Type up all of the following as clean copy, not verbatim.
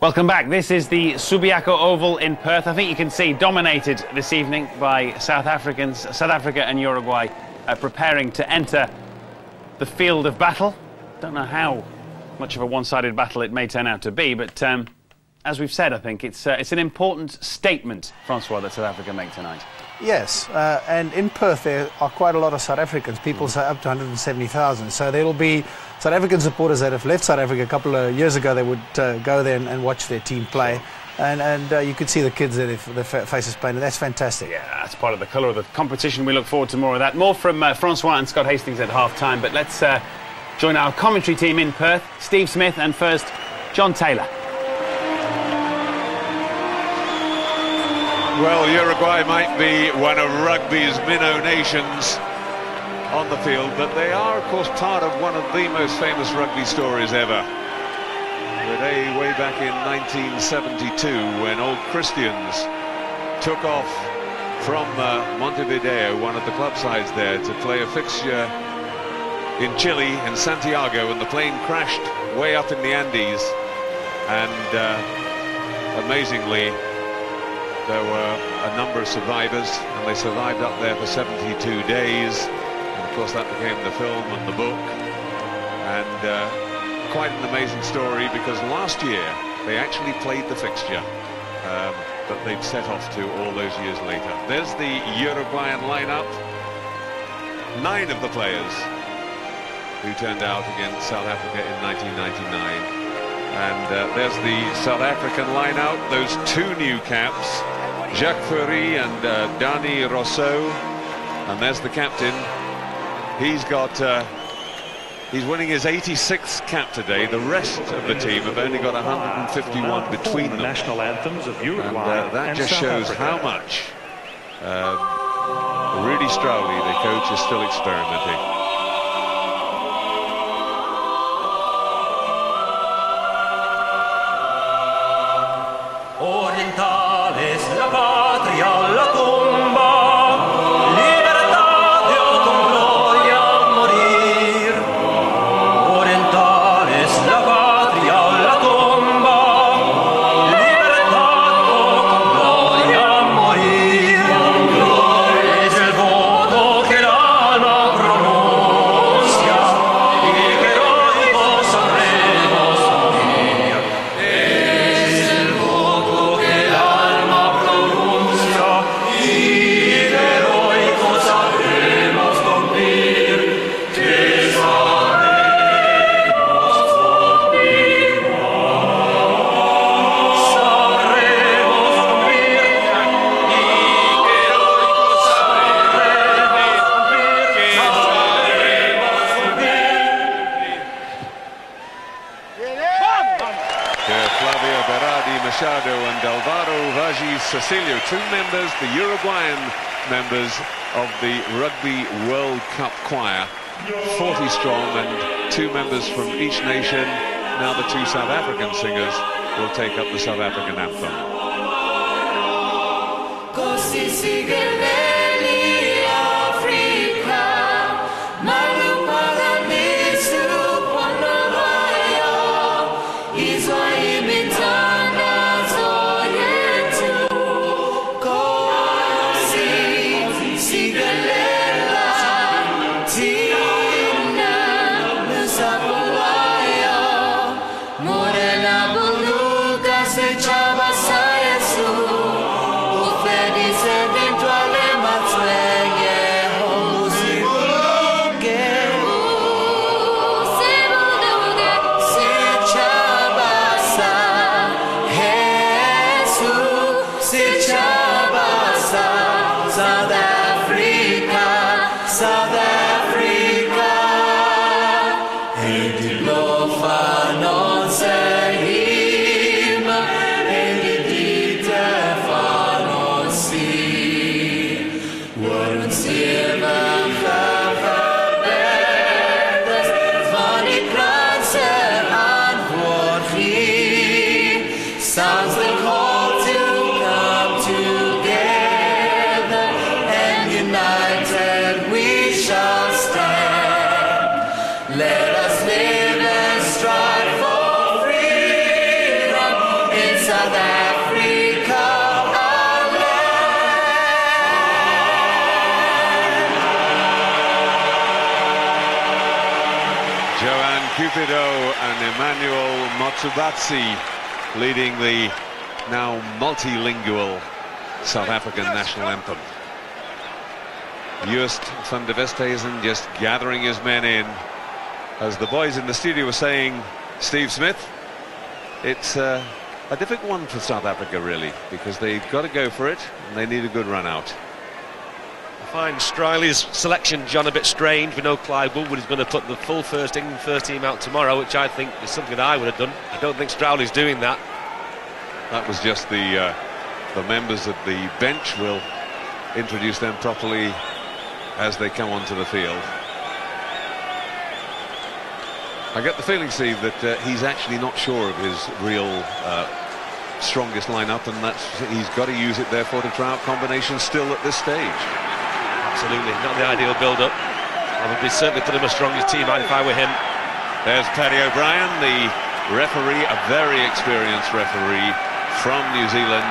Welcome back. This is the Subiaco Oval in Perth. I think you can see dominated this evening by South Africans. South Africa and Uruguay preparing to enter the field of battle. Don't know how much of a one-sided battle it may turn out to be, but as we've said, I think it's an important statement, Francois, that South Africa make tonight. Yes, and in Perth there are quite a lot of South Africans. People say up to 170,000. So there will be South African supporters that have left South Africa a couple of years ago. They would go there and watch their team play. And you could see the kids there, their faces playing. That's fantastic. Yeah, that's part of the colour of the competition. We look forward to more of that. More from Francois and Scott Hastings at half-time. But let's join our commentary team in Perth. Steve Smith and first, John Taylor. Well, Uruguay might be one of rugby's minnow nations on the field, but they are, of course, part of one of the most famous rugby stories ever. The day way back in 1972 when old Christians took off from Montevideo, one of the club sides there, to play a fixture in Chile, in Santiago, and the plane crashed way up in the Andes, and amazingly, there were a number of survivors, and they survived up there for 72 days. And of course, that became the film and the book. And quite an amazing story, because last year they actually played the fixture that they'd set off to all those years later. There's the Uruguayan lineup. 9 of the players who turned out against South Africa in 1999. And there's the South African line-out, those 2 new caps, Jacques Fourie and Dani Rousseau. And there's the captain. He's winning his 86th cap today. The rest of the team have only got 151 between them. National anthems of Uruguay and that just South shows Africa. how much Rudy Strowley, the coach, is still experimenting. Orientales, la patria, la tumba, libertad o con gloria morir. Orientales, la patria, la tumba, libertad o con gloria morir. Es el voto que el alma pronuncia y que heroicos sabremos morir. Es el voto que el alma pronuncia y que heroicos sabremos cumplir. Que sabremos cumplir. Sabremos cumplir y que heroicos sabremos cumplir. Que sabremos cumplir. Flavio Berardi Machado and Alvaro Vagis Cecilio, 2 members, the Uruguayan members of the Rugby World Cup choir, 40 strong, and 2 members from each nation. Now the 2 South African singers will take up the South African anthem. Così si geleli Africa, malumala misu ponoroyo, izoi mitana zoyetu. Così si gelela tina musapulayo, morena buluka se chaba sayesu. South Africa, South Africa, e di lofa non sei ma e di te fa non si vuoi insieme verdes van die kransen aan voorgie sounds the call to come together and united we shall stand. Let us live and strive for freedom Joan Cupido and Emmanuel Motsubatsi leading the now multilingual South African national anthem. Joost van der Westhuizen just gathering his men in. As the boys in the studio were saying, Steve Smith, it's a difficult one for South Africa, really, because they've got to go for it and they need a good run out. I find Stryley's selection, John, a bit strange. We know Clive Woodward is going to put the full England first team out tomorrow, which I think is something that I would have done. I don't think Stryley's doing that. That was just the members of the bench. Will introduce them properly as they come onto the field. I get the feeling, Steve, that he's actually not sure of his real strongest lineup, and he's got to use it therefore to try out combinations still at this stage. Absolutely, not the ideal build-up. I would be certainly put him a strongest team out if I were him. There's Paddy O'Brien, the referee, a very experienced referee from New Zealand.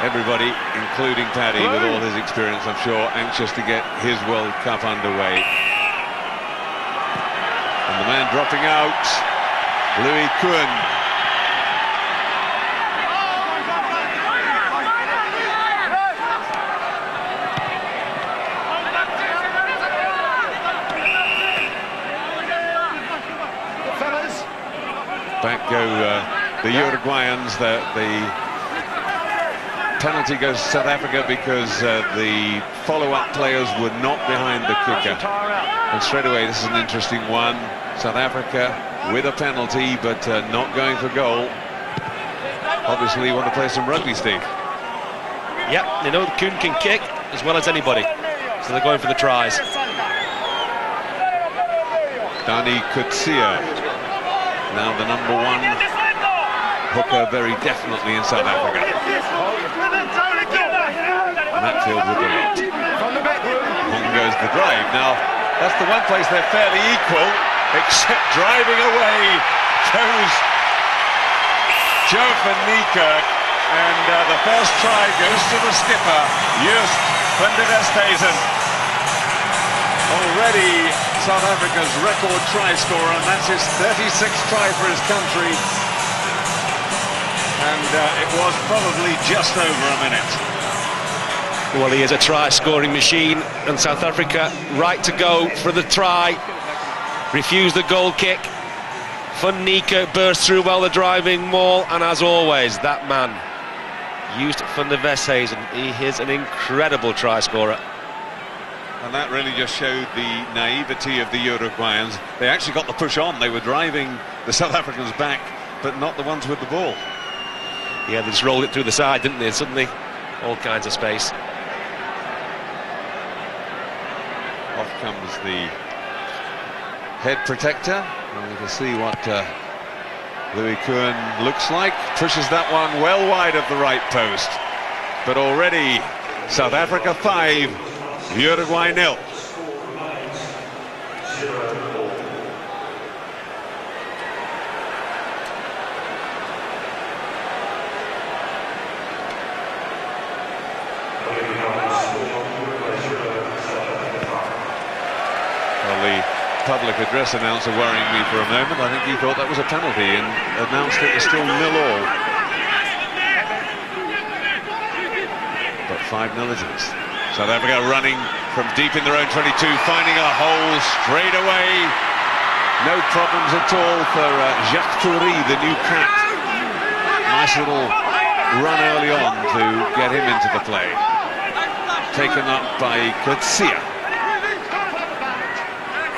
Everybody, including Paddy, with all his experience, I'm sure, anxious to get his World Cup underway. And the man dropping out, Louis Kuhn. Back go the Uruguayans. The penalty goes to South Africa because the follow-up players were not behind the kicker. And straight away, this is an interesting one. South Africa with a penalty, but not going for goal. Obviously, you want to play some rugby, Steve. Yep, they know Kuhn can kick as well as anybody, so they're going for the tries. Dani Kutsia, now the #1 hooker, very definitely in South Africa. And that field with the lead. On goes the drive. Now, that's the one place they're fairly equal, except driving away goes Joe van Niekerk, and the first try goes to the skipper, Joost van der Westhuizen. Already South Africa's record try scorer, and that's his 36th try for his country. And it was probably just over a minute. Well, he is a try-scoring machine, and South Africa right to go for the try. Refuse the goal kick. Van Niekerk burst through well the driving maul, and as always, that man, Joost van der Westhuizen, he is an incredible try-scorer. And that really just showed the naivety of the Uruguayans. They actually got the push on. They were driving the South Africans back, but not the ones with the ball. Yeah, they just rolled it through the side, didn't they? And suddenly, all kinds of space. Off comes the head protector. And we can see what Louis Kuhn looks like. Pushes that one well wide of the right post. But already, South Africa 5, Uruguay 0. Public address announcer worrying me for a moment. I think he thought that was a penalty and announced it was still 0-0. But 5-0 it is. South Africa running from deep in their own 22, finding a hole straight away. No problems at all for Jacques Toury, the new cap. Nice little run early on to get him into the play. Taken up by Kutsia.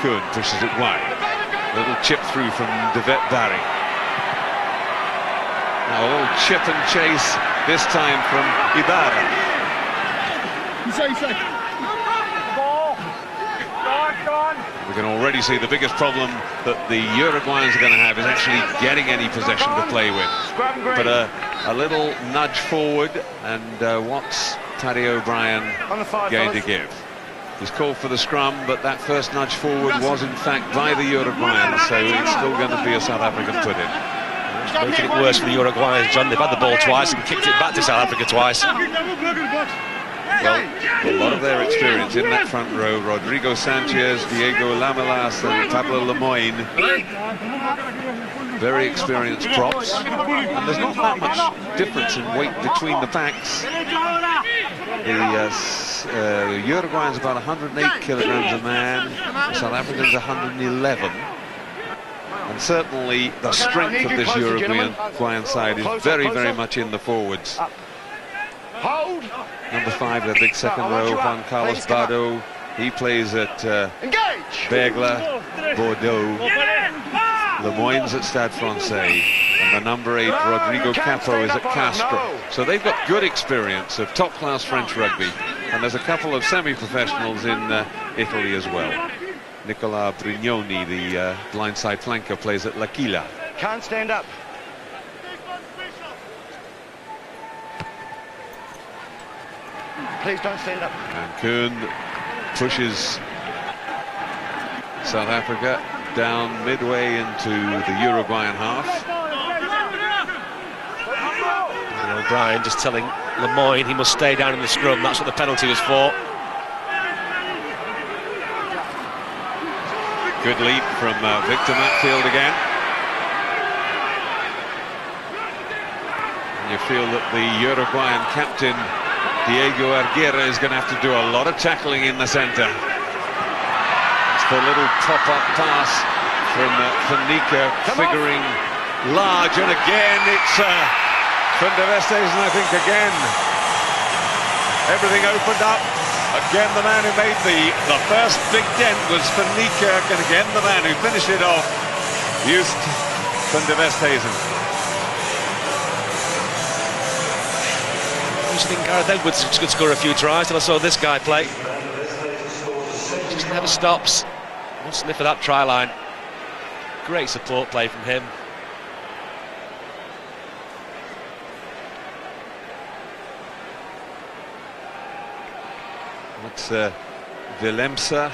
Kuhn pushes it wide. Little chip through from Devet Barry. Now a little chip and chase, this time from Ibarra. We can already see the biggest problem that the Uruguayans are going to have is actually getting any possession to play with. But a little nudge forward, and what's Paddy O'Brien going to give? He's called for the scrum, but that first nudge forward was in fact by the Uruguayans, so it's still going to be a South African put-in. Making it worse for the Uruguayans, John. They've had the ball twice and kicked it back to South Africa twice. well, a lot of their experience in that front row. Rodrigo Sanchez, Diego Lamelas and Pablo Lemoyne. Very experienced props. And there's not that much difference in weight between the packs. The Uruguayans about 108 kilograms a man. South Africans 111. And certainly the strength of this Uruguayan side is very, very much in the forwards. Number 5, the big second row, Juan Carlos Bardo. He plays at Bergla, Bordeaux. Lemoyne's at Stade Francais. And the number 8, Rodrigo Capo, is at Castro. So they've got good experience of top-class French rugby. And there's a couple of semi-professionals in Italy as well. Nicolas Brignoni, the blindside flanker, plays at L'Aquila. Can't stand up. Please don't stand up. And Kuhn pushes South Africa down midway into the Uruguayan half. And O'Brien just telling Lemoyne he must stay down in the scrum. That's what the penalty was for. Good lead from Victor Matfield again. And you feel that the Uruguayan captain Diego Aguirre is going to have to do a lot of tackling in the centre. It's the little pop-up pass from Nika, figuring large, and again it's Van der Westhuizen, I think, again. Everything opened up. Again, the man who made the first big dent was Van Niekerk, and again the man who finished it off, Just Van der Westhuizen. I used to think Gareth Edwards could score a few tries till I saw this guy play. Just never stops. One sniff of that try line. Great support play from him. It's Willemse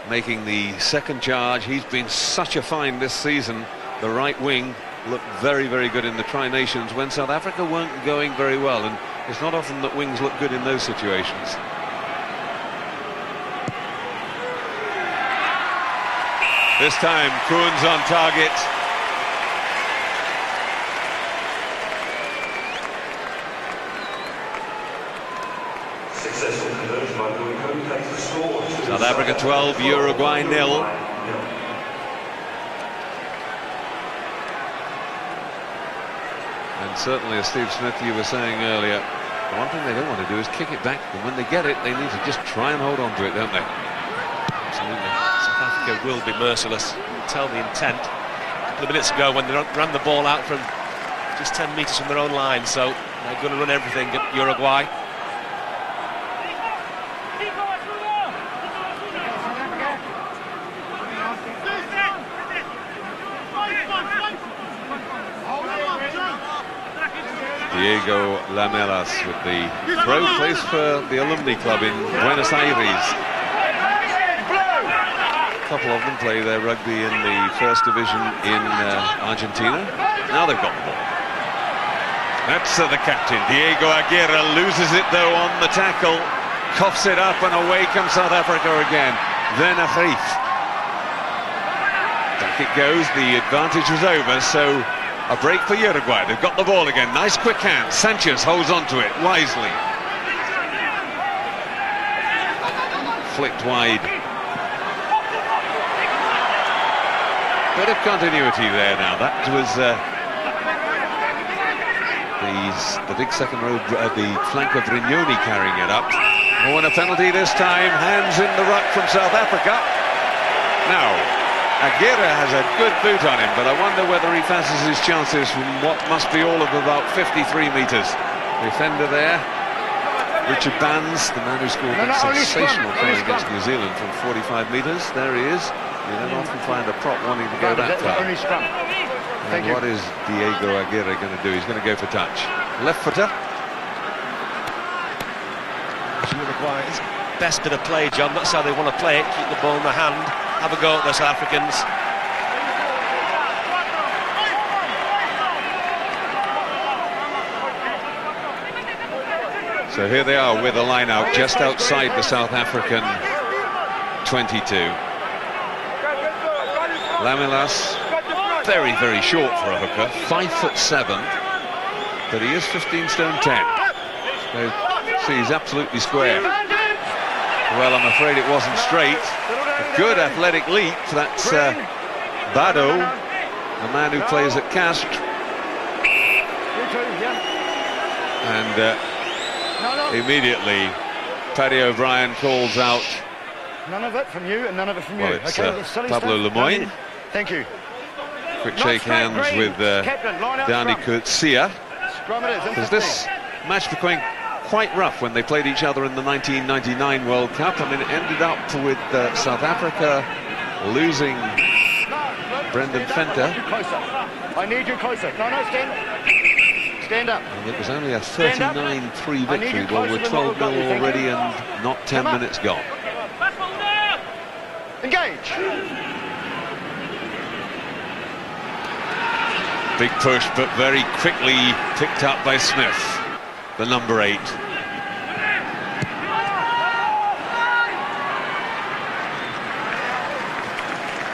making the second charge. He's been such a find this season. The right wing looked very, very good in the Tri-Nations when South Africa weren't going very well, and it's not often that wings look good in those situations. This time Kuhn's on target. South Africa 12, Uruguay 0. And certainly, as Steve Smith, you were saying earlier, the one thing they don't want to do is kick it back. And when they get it, they need to just try and hold on to it, don't they? Absolutely. South Africa will be merciless. You can tell the intent a couple of minutes ago when they ran the ball out from just 10 metres from their own line. So they're going to run everything at Uruguay. Diego Lamelas with the throw, plays for the Alumni Club in Buenos Aires. A couple of them play their rugby in the first division in Argentina. Now they've got the ball. That's the captain, Diego Aguirre, loses it though on the tackle, coughs it up, and away comes South Africa again. Then a Grief. Back it goes, the advantage was over, so a break for Uruguay. They've got the ball again. Nice quick hand. Sanchez holds on to it wisely. Flicked wide. Bit of continuity there now. That was the big second row, the flanker Brignoni carrying it up. Oh, and a penalty this time. Hands in the ruck from South Africa. Now, Aguirre has a good boot on him, but I wonder whether he fancies his chances from what must be all of about 53 metres. Defender there, Richard Bands, the man who scored a sensational try against New Zealand from 45 metres. There he is. You don't often find a prop wanting to go that far. And what is Diego Aguirre going to do? He's going to go for touch. Left footer. Uruguay's best bit of play, John. That's how they want to play it. Keep the ball in the hand. Have a go at the South Africans. So here they are with a line out just outside the South African 22. Lamilas, very, very short for a hooker, 5'7", but he is 15 stone 10. So, see, he's absolutely square. Well, I'm afraid it wasn't straight. A good athletic leap. That's Bado, the man who plays at Castres. And immediately, Paddy O'Brien calls out. None of it from you and none of it from you. Well, it's okay, Pablo Lemoyne. Thank you. Quick shake hands with Dani Coetzee. Because this match became quite rough when they played each other in the 1999 World Cup. I mean, it ended up with South Africa losing Brendan Fenter. I need you closer. No, stand up. And it was only a 39-3 victory. Well, we're 12-0 already and not 10 minutes gone. Engage. Big push, but very quickly picked up by Smith, the number 8.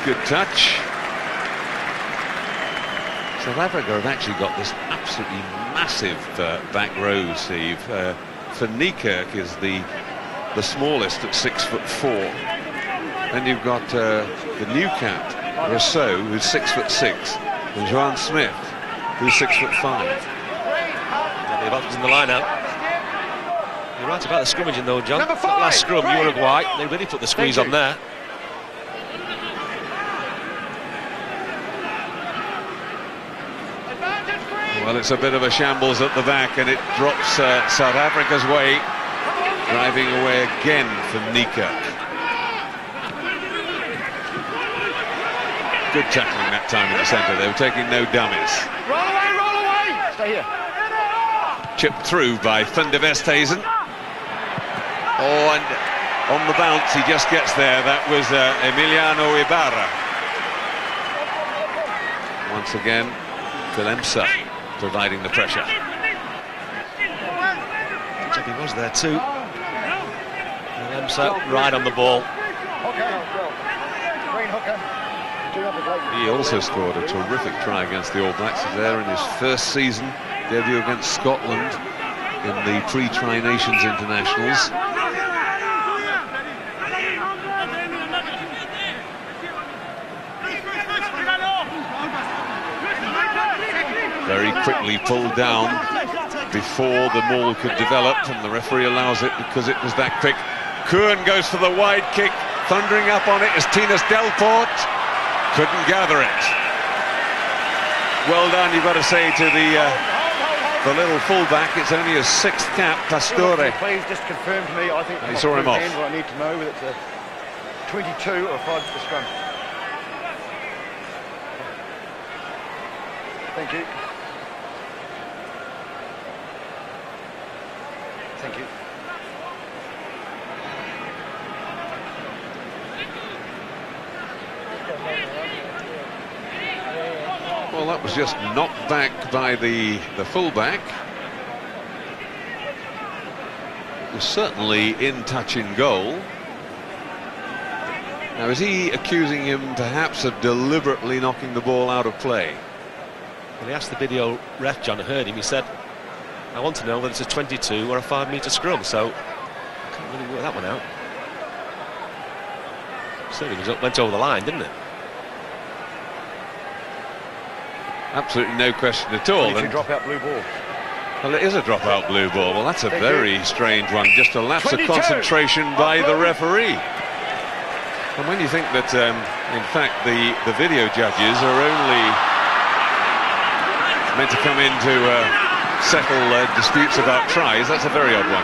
Good touch. South Africa have actually got this absolutely massive back row, Steve. Van Niekerk is the smallest at 6'4". Then you've got the new cap, Rousseau, who's 6'6", and Joan Smith, who's 6'5". They've opted in the line-out. You're right about the scrummaging though, John. That last scrum, Uruguay, they really put the squeeze on there. Well, it's a bit of a shambles at the back, and it drops South Africa's way, driving away again from Niekerk. Good tackling that time in the centre. They were taking no dummies. Roll away, stay here. Chipped through by Van der Westhuizen. Oh, and on the bounce, he just gets there. That was Emiliano Ibarra. Once again, Willemse providing the pressure. He was there too. Willemse right on the ball. He also scored a terrific try against the All Blacks. He's there in his first season debut against Scotland in the pre-Tri Nations internationals. Very quickly pulled down before the maul could develop, and the referee allows it because it was that quick. Kuhn goes for the wide kick. Thundering up on it is Tinas Delport. Couldn't gather it. Well done, you've got to say, to the little fullback. It's only his 6th cap, Pastore. Please just confirm to me. I think he saw him off. I need to know whether it's a 22 or a 5 for the scrum. Thank you. Thank you. Well, that was just knocked back by the fullback. It was certainly in touch in goal. Now, is he accusing him perhaps of deliberately knocking the ball out of play? When he asked the video ref, John, heard him, he said, I want to know whether it's a 22 or a 5-metre scrum, so I can't really work that one out. Certainly went over the line, didn't it? Absolutely no question at all. And drop-out blue ball. Well, it is a drop-out blue ball. Well, that's a very strange one. Just a lapse of concentration by the referee. And when you think that, in fact, the video judges are only meant to come in to settle disputes about tries, that's a very odd one.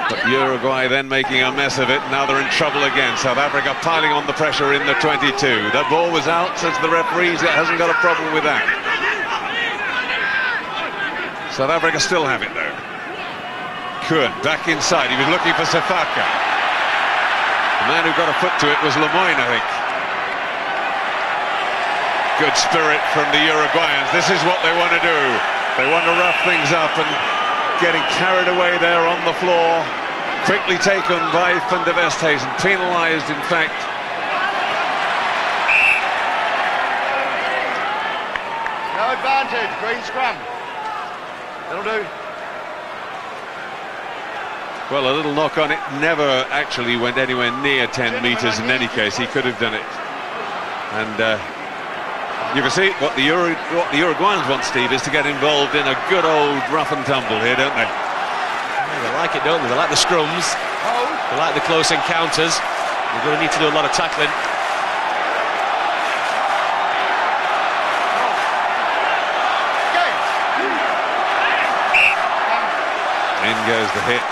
But Uruguay then making a mess of it. Now they're in trouble again. South Africa piling on the pressure in the 22. The ball was out, says the referee. Hasn't got a problem with that. South Africa still have it though. Kuhn back inside. He was looking for Sefaka. The man who got a foot to it was Lemoyne, I think. Good spirit from the Uruguayans. This is what they want to do. They want to rough things up, and getting carried away there on the floor. Quickly taken by Van der Westhuizen, penalised in fact. No advantage, green scrum. That'll do. Well, a little knock on it, never actually went anywhere near 10 metres in any case. He could have done it. And you can see what the Uruguayans want, Steve, is to get involved in a good old rough and tumble here, don't they? They like it, don't they? They like the scrums. They like the close encounters. They're going to need to do a lot of tackling. In goes the hit.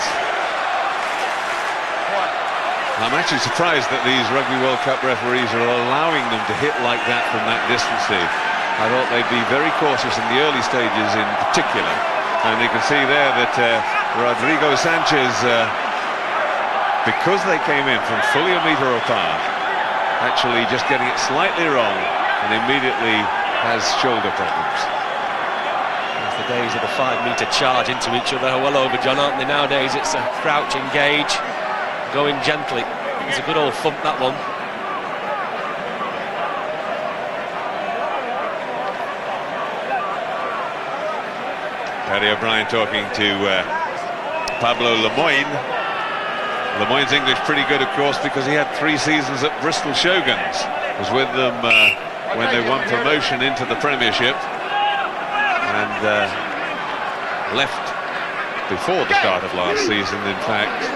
I'm actually surprised that these Rugby World Cup referees are allowing them to hit like that from that distance, Steve. I thought they'd be very cautious in the early stages in particular. And you can see there that Rodrigo Sanchez, because they came in from fully a metre apart, actually just getting it slightly wrong and immediately has shoulder problems. The days of the 5-metre charge into each other are well over, John, aren't they? Nowadays it's a crouch, engage, going gently. It's a good old thump, that one. Paddy O'Brien talking to Pablo Lemoyne. Lemoyne's English pretty good, of course, because he had 3 seasons at Bristol Shoguns. Was with them when they won promotion into the Premiership. And left before the start of last season, in fact,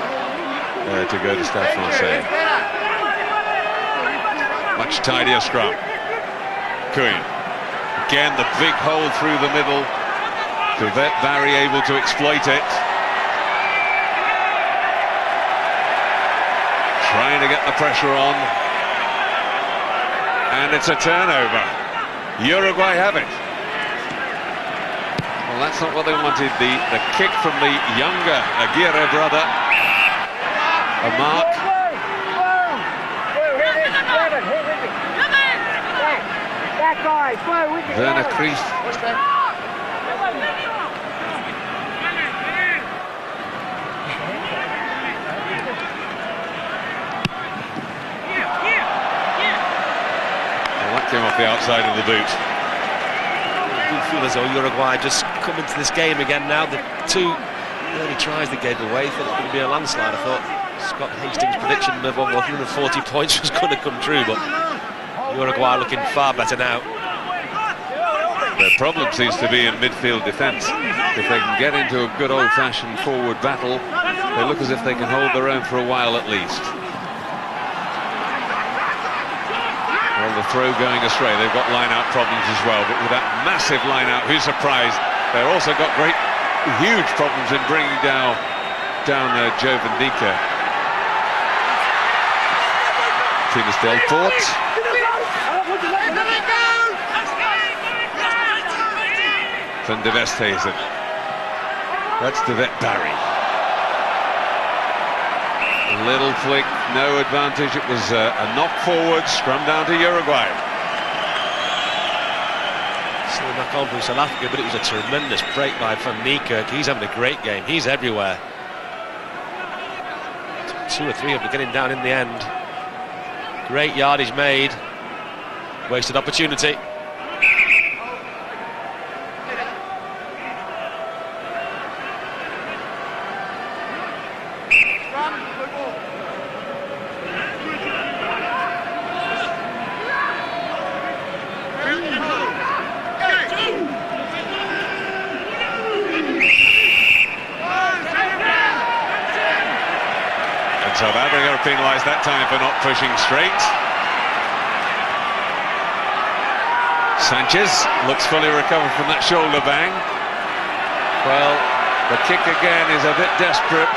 to go to Stade Francais. Much tidier scrum. Queen. Again, the big hole through the middle. Barry able to exploit it. Trying to get the pressure on. And it's a turnover. Uruguay have it. Well, that's not what they wanted. The kick from the younger Aguirre brother. A mark. Werner Kreeft. Well, that came off the outside of the boot. I feel as though Uruguay just come into this game again now. The 2 early tries they gave away, thought it would be a landslide. I thought Scott Hastings' prediction of over 140 points was going to come true, but Uruguay looking far better now. Their problem seems to be in midfield defence. If they can get into a good old-fashioned forward battle, they look as if they can hold their own for a while at least. Well, the throw going astray. They've got line-out problems as well, but with that massive line-out, who's surprised? They've also got huge problems in bringing down Joe Van Dijk. Tinus Delport. Van der Westhuizen. That's De Wet Barry. A little flick, no advantage. It was a knock forward, scrum down to Uruguay. Still back on from South Africa, but it was a tremendous break by Van Niekerk. He's having a great game. He's everywhere. 2 or 3 of them getting down in the end. Great yardage made. Wasted opportunity. South Africa are penalised that time for not pushing straight. Sanchez looks fully recovered from that shoulder bang. Well, the kick again is a bit desperate.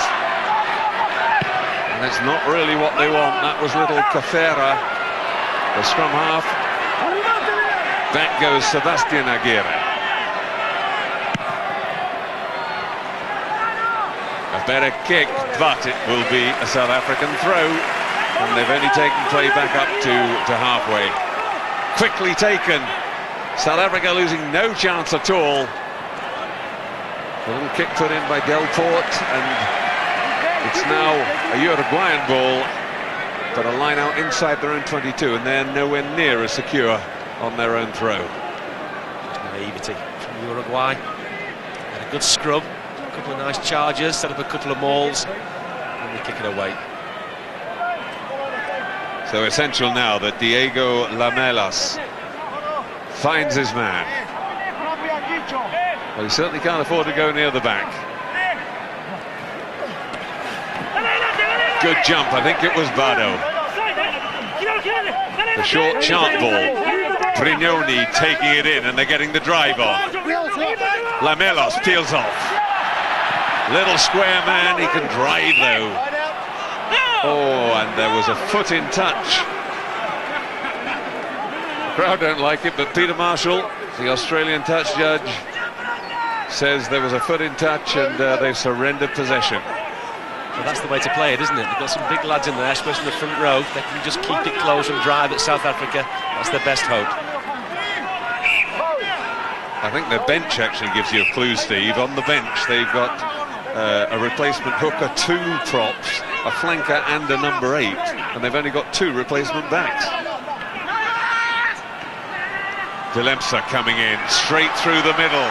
And that's not really what they want. That was little Cafera, the scrum half. Back goes Sebastian Aguirre. A better kick, but it will be a South African throw, and they've only taken play back up to halfway. Quickly taken. South Africa losing no chance at all. A little kick put in by Delport, and it's now a Uruguayan ball, but a line out inside their own 22, and they're nowhere near as secure on their own throw. Just naivety from Uruguay. Had a good scrub, a couple of nice charges, set up a couple of mauls, and they kick it away. So essential now that Diego Lamelas finds his man. Well, he certainly can't afford to go near the back. Good jump, I think it was Vado. The short chant ball. Brignoni taking it in, and they're getting the drive on. Lamelas peels off. Little square man, he can drive though. Oh, and there was a foot in touch. The crowd don't like it, but Peter Marshall, the Australian touch judge, says there was a foot in touch, and they surrendered possession. Well, that's the way to play it, isn't it? They've got some big lads in there, especially in the front row. They can just keep it close and drive at South Africa. That's their best hope. I think their bench actually gives you a clue, Steve. On the bench, they've got a replacement hooker, 2 props, a flanker and a number 8, and they've only got 2 replacement backs. Willemse coming in, straight through the middle.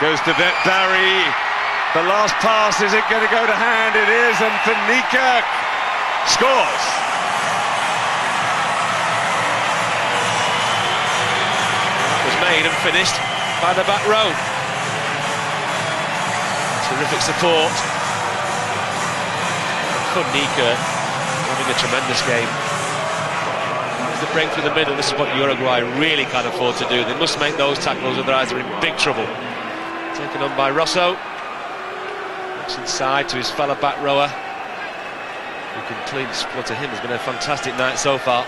Goes to Barry. The last pass, is it going to go to hand? It is, and Van Niekerk scores. That was made and finished by the back row. Terrific support. Van Niekerk having a tremendous game. The break through the middle, this is what Uruguay really can't afford to do. They must make those tackles, otherwise they're in big trouble. Taken on by Rosso. Looks inside to his fellow back rower, who can clean split to him. Has been a fantastic night so far.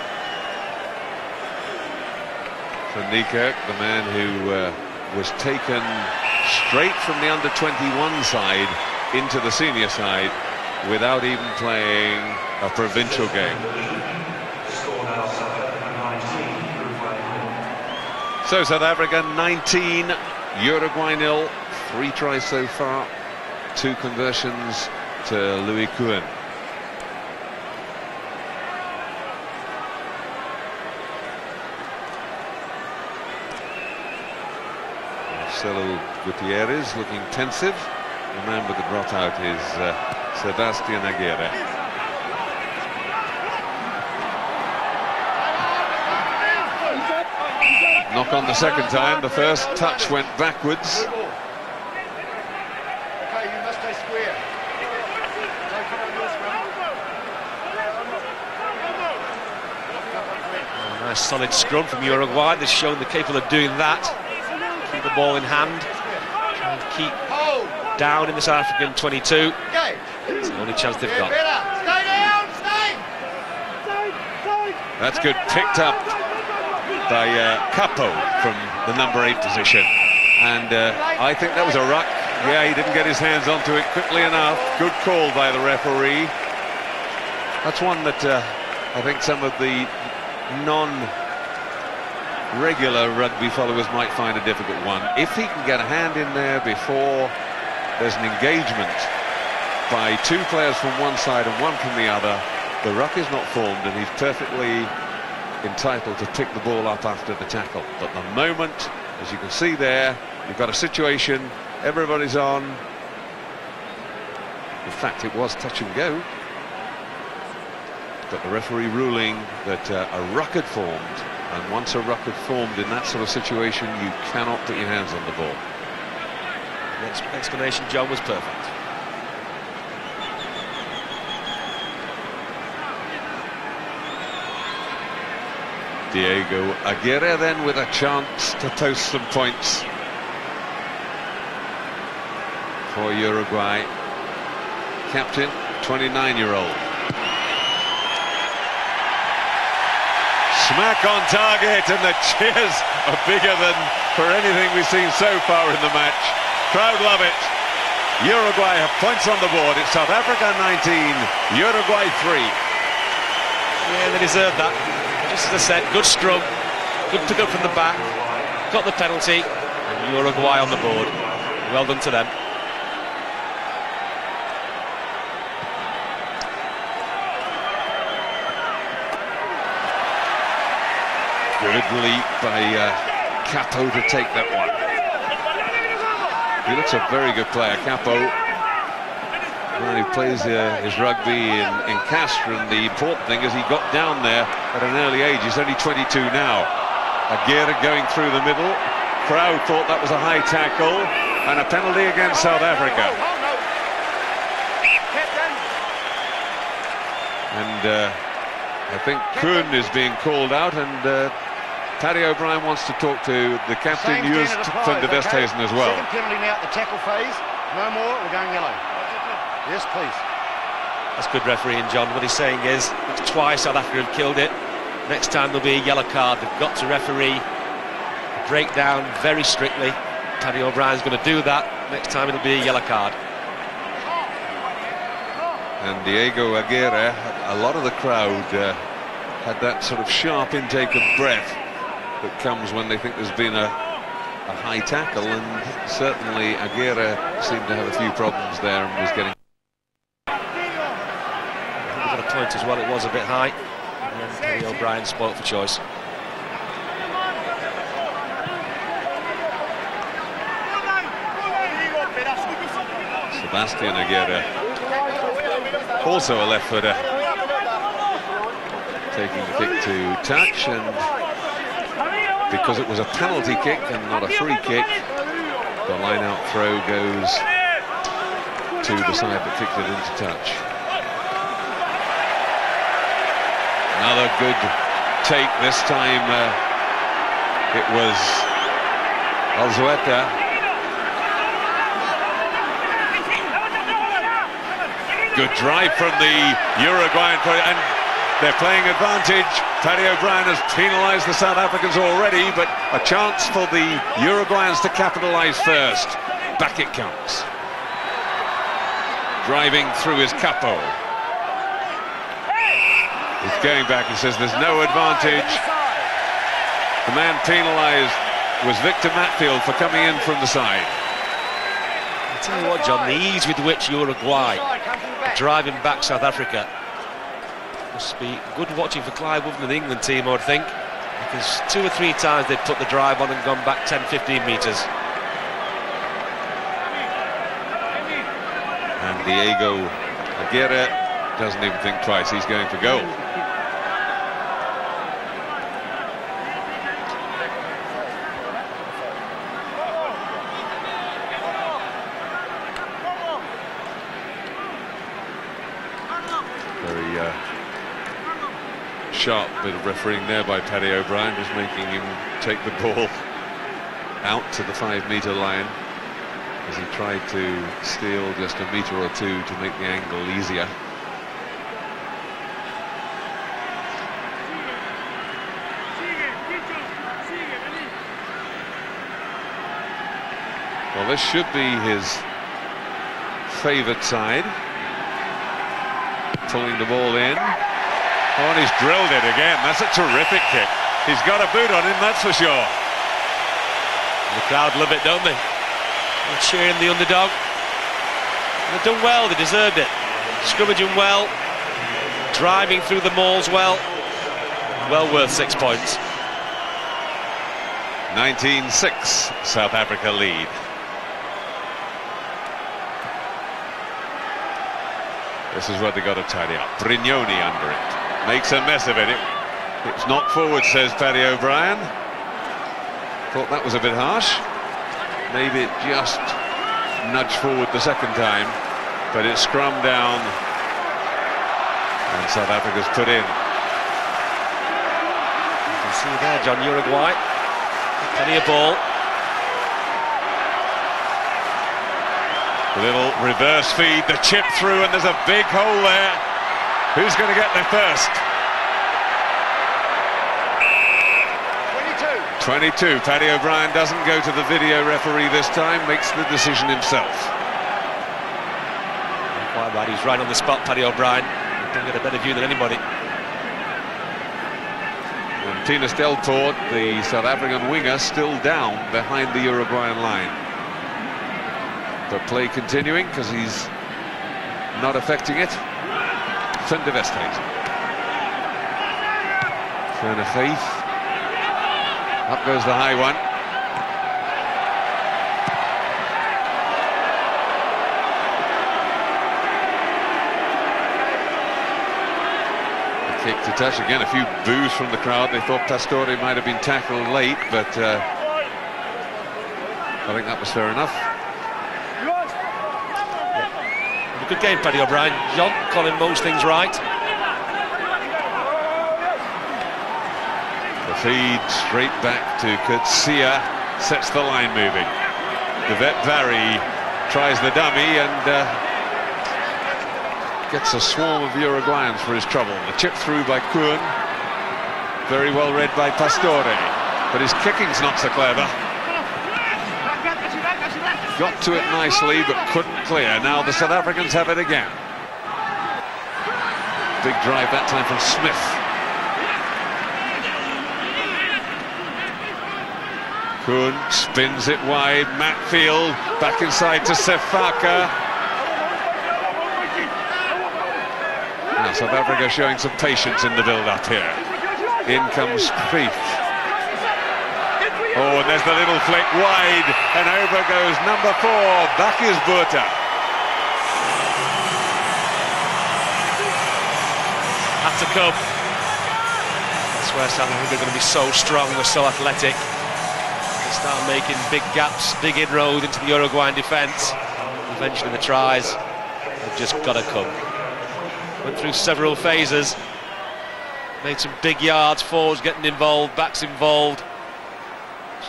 Van Niekerk, the man who was taken straight from the under-21 side into the senior side without even playing a provincial game. So South Africa 19, Uruguay 0, 3 tries so far, 2 conversions to Louis Couin. Marcelo Gutierrez looking pensive. The man with the drop out is Sebastian Aguirre. Knock on the second time, the first touch went backwards. Nice solid scrum from Uruguay. They've shown they're capable of doing that. Keep the ball in hand. Try and keep down in the South African 22. It's the only chance they've got. That's good, picked up by Capo from the number 8 position. And I think that was a ruck. Yeah, he didn't get his hands onto it quickly enough. Good call by the referee. That's one that I think some of the non-regular rugby followers might find a difficult one. If he can get a hand in there before there's an engagement by 2 players from one side and 1 from the other, the ruck is not formed and he's perfectly entitled to pick the ball up after the tackle. But the moment, as you can see there, you've got a situation, everybody's on. In fact, it was touch and go. But the referee ruling that a ruck had formed, and once a ruck had formed in that sort of situation, you cannot put your hands on the ball. The explanation, John, was perfect. Diego Aguirre then with a chance to post some points for Uruguay. Captain, 29-year-old. Smack on target, and the cheers are bigger than for anything we've seen so far in the match. Crowd love it. Uruguay have points on the board. It's South Africa 19, Uruguay 3. Yeah, they deserve that. Just as I said, good scrum, good pick up from the back, got the penalty, and Uruguay on the board. Well done to them. Good leap by Capo to take that one. He looks a very good player, Capo. Well, he plays his rugby in Castres, and the important thing is he got down there at an early age. He's only 22 now. Aguirre going through the middle. Crowd thought that was a high tackle and a penalty against South Africa. And I think Kuhn is being called out, and Paddy O'Brien wants to talk to the captain, Joost van der Westhuizen, as well. Second penalty now at the tackle phase. No more, we're going yellow. Yes, please. That's good refereeing, John. What he's saying is, it's twice South Africa have killed it. Next time there'll be a yellow card. They've got to referee, break down very strictly. Paddy O'Brien's going to do that. Next time it'll be a yellow card. And Diego Aguirre, a lot of the crowd had that sort of sharp intake of breath that comes when they think there's been a high tackle, and certainly Aguirre seemed to have a few problems there and was getting... We've got a point as well, it was a bit high, and then Paddy O'Brien spoke for choice. Sebastian Aguirre, also a left footer, taking the kick to touch, and because it was a penalty kick and not a free kick, the line-out throw goes to the side that kicked it into touch. Another good take. This time it was Alzueta. Good drive from the Uruguayan player, and they're playing advantage. Paddy O'Brien has penalised the South Africans already, but a chance for the Uruguayans to capitalise first. Back it comes. Driving through his Capo. He's going back and says there's no advantage. The man penalised was Victor Matfield for coming in from the side. I'll tell you what, John, the ease with which Uruguay are driving back South Africa must be good watching for Clive Woodman and the England team, I would think, because 2 or 3 times they've put the drive on and gone back 10-15 metres. And Diego Aguirre doesn't even think twice, he's going for goal. Very sharp bit of refereeing there by Paddy O'Brien, just making him take the ball out to the 5-metre line as he tried to steal just a metre or two to make the angle easier. Well, this should be his favoured side. Pulling the ball in. Oh, and he's drilled it again. That's a terrific kick. He's got a boot on him, that's for sure. The crowd love it, don't they? They're cheering the underdog. They've done well, they deserved it. Scrummaging well, driving through the mauls well. Well worth 6 points. 19-6, South Africa lead. This is what they got to tidy up. Brignoni under it. Makes a mess of it. It's knocked forward, says Paddy O'Brien. Thought that was a bit harsh. Maybe it just nudged forward the second time, but it's scrummed down and South Africa's put in. You can see there, John, Uruguay. Plenty of ball. A little reverse feed, the chip through, and there's a big hole there. Who's going to get there first? 22. Paddy O'Brien doesn't go to the video referee this time, makes the decision himself. Quite right, he's right on the spot, Paddy O'Brien. He'll get a better view than anybody. And Tinus Delport, the South African winger, still down behind the Uruguayan line. But play continuing because he's not affecting it. Van de Westhuizen. Vernegeeth. Up goes the high one. Kick to touch again. A few boos from the crowd. They thought Pastore might have been tackled late, but I think that was fair enough. A good game, Paddy O'Brien. John calling most things right. The feed straight back to Coetzee sets the line moving. De Vet Barry tries the dummy and gets a swarm of Uruguayans for his trouble. The chip through by Kuhn. Very well read by Pastore, but his kicking's not so clever. Got to it nicely, but couldn't clear. Now the South Africans have it again. Big drive that time from Smith. Kuhn spins it wide. Matfield back inside to Sefaka. Now South Africa showing some patience in the build-up here. In comes Priest. Oh, and there's the little flick wide, and over goes number 4. Back is Botha. Have to come. That's where South Africa are going to be so strong. They're so athletic. They start making big gaps, big inroad into the Uruguayan defence. Eventually the tries have just got to come. Went through several phases. Made some big yards, forwards getting involved, backs involved.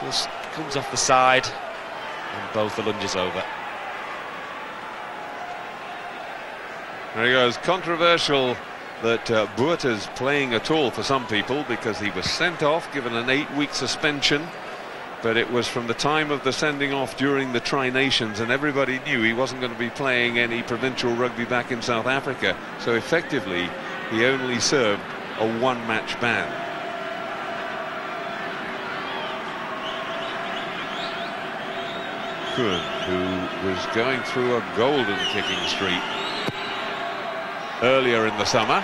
Just comes off the side and both the lunges over. There he goes. Controversial that Botha's playing at all for some people because he was sent off, given an 8-week suspension. But it was from the time of the sending off during the Tri-Nations, and everybody knew he wasn't going to be playing any provincial rugby back in South Africa. So effectively, he only served a 1-match ban. Kuhn, who was going through a golden kicking streak earlier in the summer,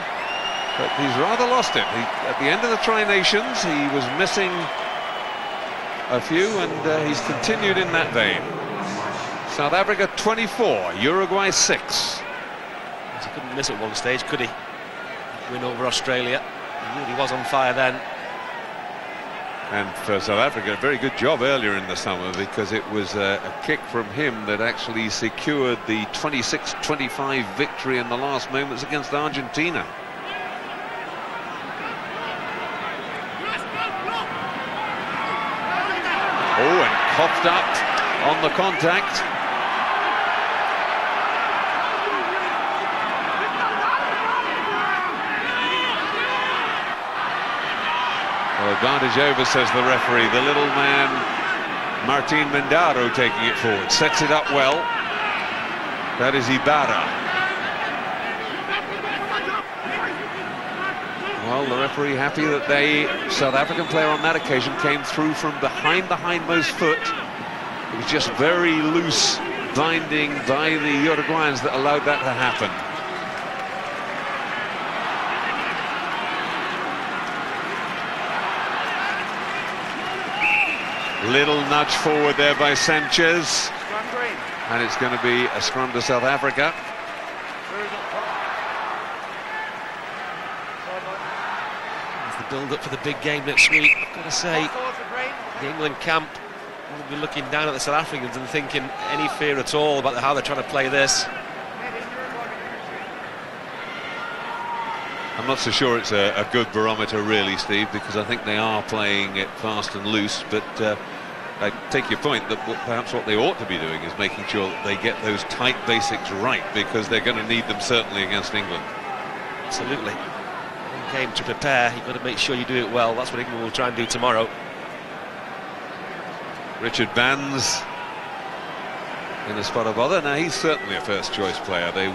but he's rather lost it. At the end of the Tri-Nations, he was missing a few, and he's continued in that vein. South Africa 24, Uruguay 6. He couldn't miss at one stage, could he? Win over Australia. He really was on fire then. And for South Africa, a very good job earlier in the summer, because it was a kick from him that actually secured the 26-25 victory in the last moments against Argentina. Oh, and coughed up on the contact. Well, advantage over, says the referee. The little man, Martin Mendaro, taking it forward. Sets it up well. That is Ibarra. Well, the referee happy that South African player on that occasion came through from behind the hindmost foot. It was just very loose binding by the Uruguayans that allowed that to happen. Little nudge forward there by Sanchez. And it's going to be a scrum to South Africa. Build up for the big game next week. I've got to say, the England camp will be looking down at the South Africans and thinking any fear at all about how they're trying to play this. I'm not so sure it's a good barometer really, Steve, because I think they are playing it fast and loose, but I take your point that perhaps what they ought to be doing is making sure that they get those tight basics right, because they're going to need them certainly against England. Absolutely. Game to prepare, you've got to make sure you do it well. That's what England will try and do tomorrow. Richard Bands in the spot of bother. Now he's certainly a first choice player. They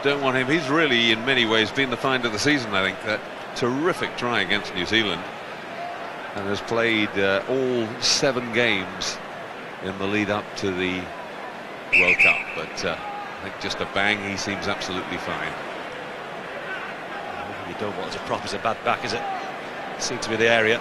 don't want him. He's really in many ways been the find of the season, I think. That terrific try against New Zealand, and has played all 7 games in the lead up to the World Cup, but I think just a bang, he seems absolutely fine. You don't want to prop as a bad back, is it? Seemed to be the area.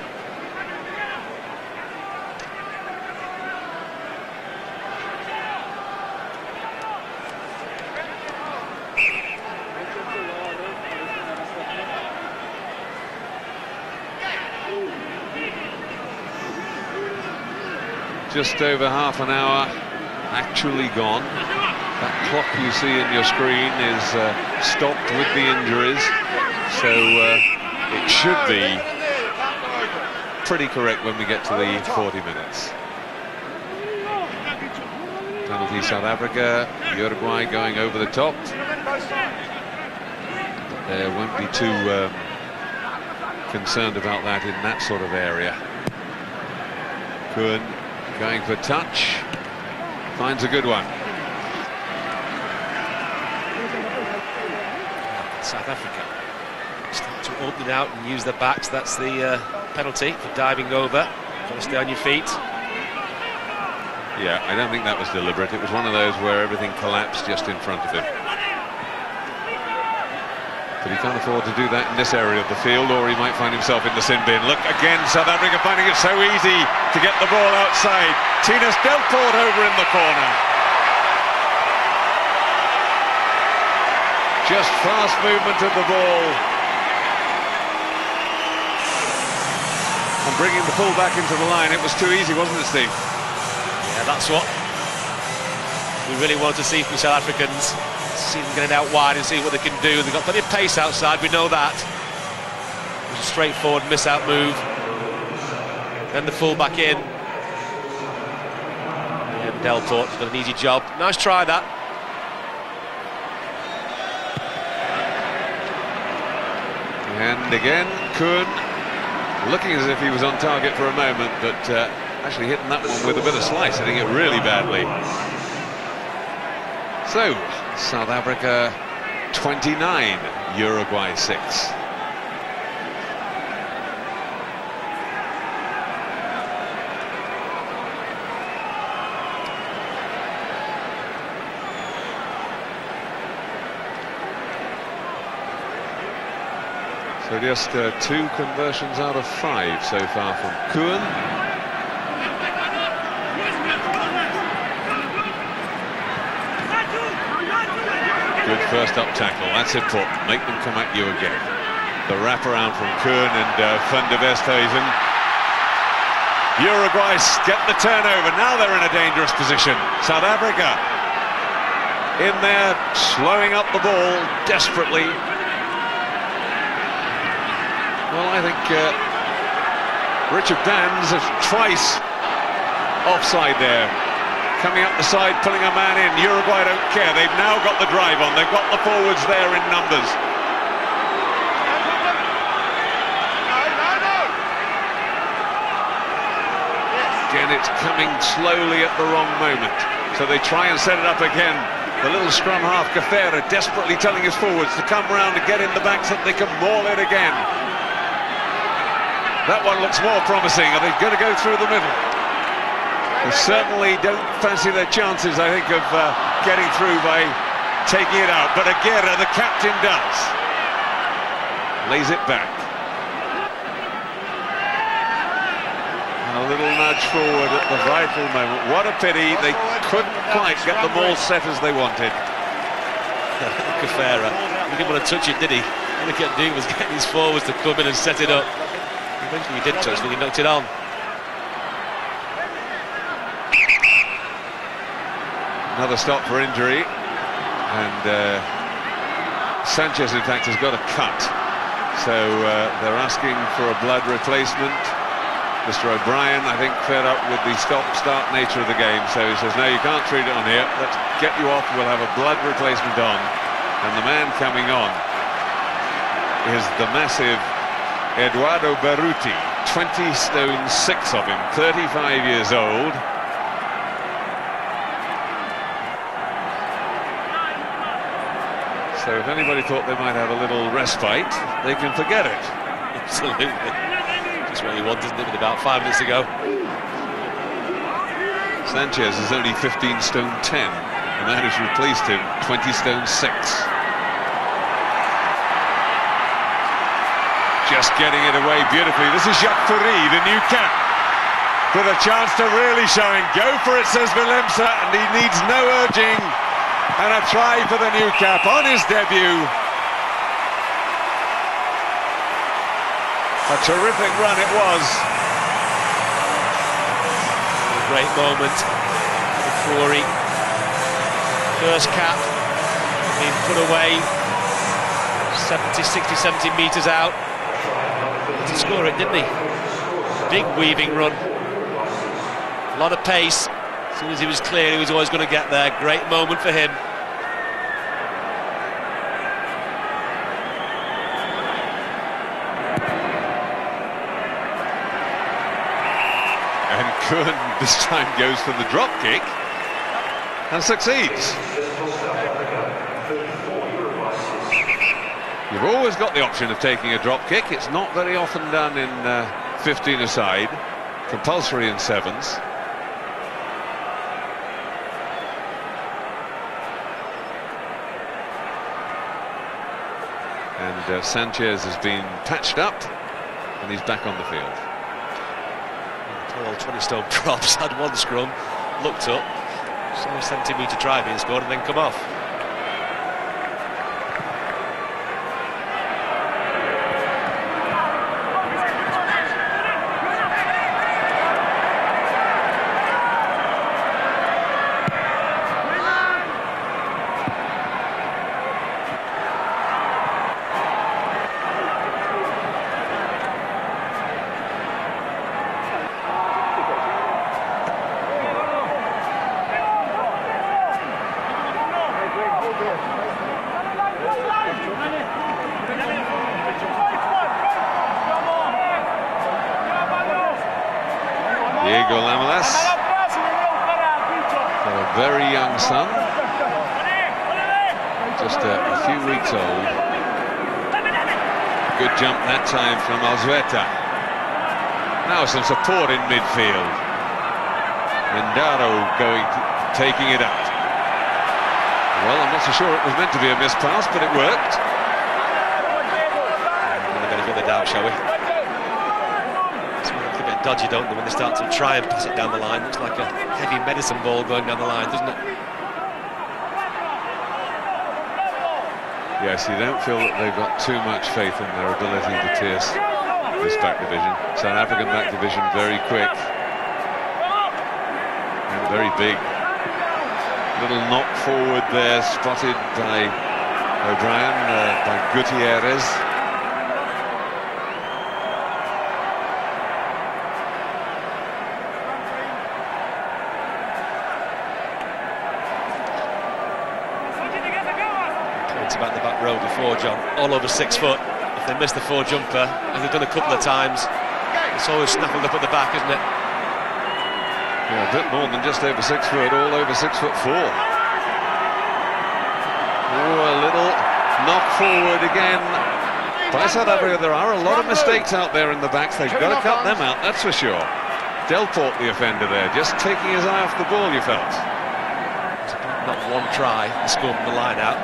Just over half an hour actually gone. That clock you see in your screen is stopped with the injuries, so it should be pretty correct when we get to the 40 minutes. Penalty South Africa, Uruguay going over the top. They won't be too concerned about that in that sort of area. Kuhn going for touch, finds a good one. South Africa start to open it out and use their backs. That's the penalty for diving over. Got to stay on your feet. Yeah, I don't think that was deliberate. It was one of those where everything collapsed just in front of him. But he can't afford to do that in this area of the field, or he might find himself in the sin bin. Look again, South Africa finding it so easy to get the ball outside. Tinus Delport over in the corner. Just fast movement of the ball. And bringing the full back into the line. It was too easy, wasn't it, Steve? Yeah, that's what we really want to see from South Africans. See them get it out wide and see what they can do. They've got plenty of pace outside, we know that. It was a straightforward miss-out move. Then the full back in. And Delport's got an easy job. Nice try, that. And again, Kuhn looking as if he was on target for a moment, but actually hitting that one with a bit of slice, hitting it really badly. So, South Africa 29, Uruguay 6. So just 2 conversions out of 5 so far from Kuhn. Good first up tackle, that's important. Make them come at you again. The wraparound from Kuhn and Van der Westhuizen. Uruguay get the turnover. Now they're in a dangerous position. South Africa in there, slowing up the ball desperately. Well, I think Richard Dans is twice offside there. Coming up the side, pulling a man in. Uruguay don't care. They've now got the drive on. They've got the forwards there in numbers. Again, it's coming slowly at the wrong moment. So they try and set it up again. The little scrum half, Gafera, desperately telling his forwards to come round and get in the back so that they can maul it again. That one looks more promising. Are they going to go through the middle? They certainly don't fancy their chances, I think, of getting through by taking it out. But Aguirre, the captain, does. Lays it back. And a little nudge forward at the vital moment. What a pity. They couldn't quite get the ball set as they wanted. Gafera, he didn't want to touch it, did he? All he kept doing was getting his forwards to come in and set it up. Eventually he did touch it, he knocked it on. Another stop for injury, and Sanchez in fact has got a cut, so they're asking for a blood replacement. Mr. O'Brien, I think, fed up with the stop-start nature of the game, so he says, no, you can't treat it on here, let's get you off, we'll have a blood replacement on. And the man coming on is the massive Eduardo Berruti, 20 stone 6 of him, 35 years old. So if anybody thought they might have a little respite, they can forget it. Absolutely. Just what you want, isn't it, with about 5 minutes ago. Sanchez is only 15 stone 10. and that has replaced him, 20 stone 6. Just getting it away beautifully. This is Jacques Fourie, the new cap, with a chance to really show him. Go for it, says Willemse, and he needs no urging. And a try for the new cap on his debut. A terrific run it was. A great moment for Fourie. First cap being put away 60, 70 metres out to score it, didn't he? Big weaving run. A lot of pace. As soon as he was clear, he was always going to get there. Great moment for him. And Kuhn this time goes for the drop kick and succeeds. You've always got the option of taking a drop kick. It's not very often done in 15-a-side, compulsory in 7s. And Sanchez has been patched up, and he's back on the field. Poor old 20-stone props had one scrum, looked up, saw a 70-metre try being scored, and then come off. Diego Lamelas, got a very young son, just a few weeks old. Good jump that time from Alzueta. Now some support in midfield. Mindaro taking it out. Well, I'm not so sure it was meant to be a missed pass, but it worked. For the benefit of the doubt, shall we? Dodgy, don't they, when they start to try and pass it down the line? Looks like a heavy medicine ball going down the line, doesn't it? Yes, you don't feel that they've got too much faith in their ability to pierce this back division. South African back division, very quick and very big. Little knock forward there, spotted by O'Brien, by Gutierrez. About the back row before, John, all over 6 foot. If they miss the 4 jumper, as they've done a couple of times, it's always snaffled up at the back, isn't it? Yeah, a bit more than just over 6 foot, all over 6'4". Oh, a little knock forward again by South Africa. There are a lot of mistakes out there in the backs. They've got to cut them out, that's for sure. Delport, the offender there, just taking his eye off the ball, you felt. Not one try, they scored from the line out.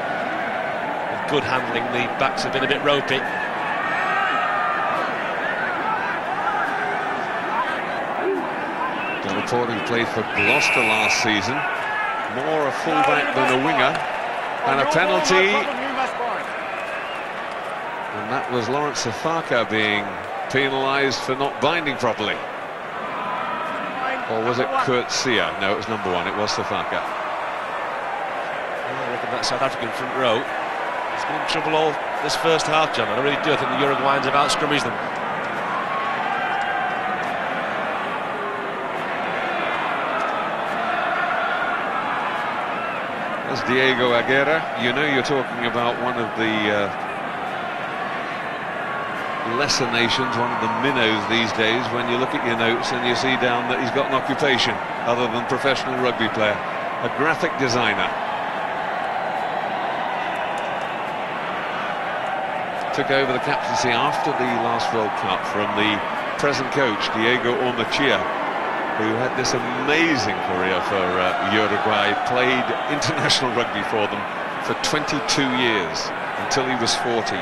Good handling, the backs have been a bit ropey. Delport, who played for Gloucester last season, more a fullback than a winger, and a penalty. And that was Lawrence Sefaka being penalised for not binding properly. Or was it Kurt Sia? No, it was number 1, it was Sefaka. I reckon that South African front row has been in trouble all this first half, John. I really do. I think the Uruguayans have out-scrummaged them. That's Diego Aguirre. You know you're talking about one of the lesser nations, one of the minnows these days, when you look at your notes and you see down that he's got an occupation other than professional rugby player. A graphic designer. Took over the captaincy after the last World Cup from the present coach, Diego Ormachia. who had this amazing career for Uruguay, played international rugby for them for 22 years, until he was 40.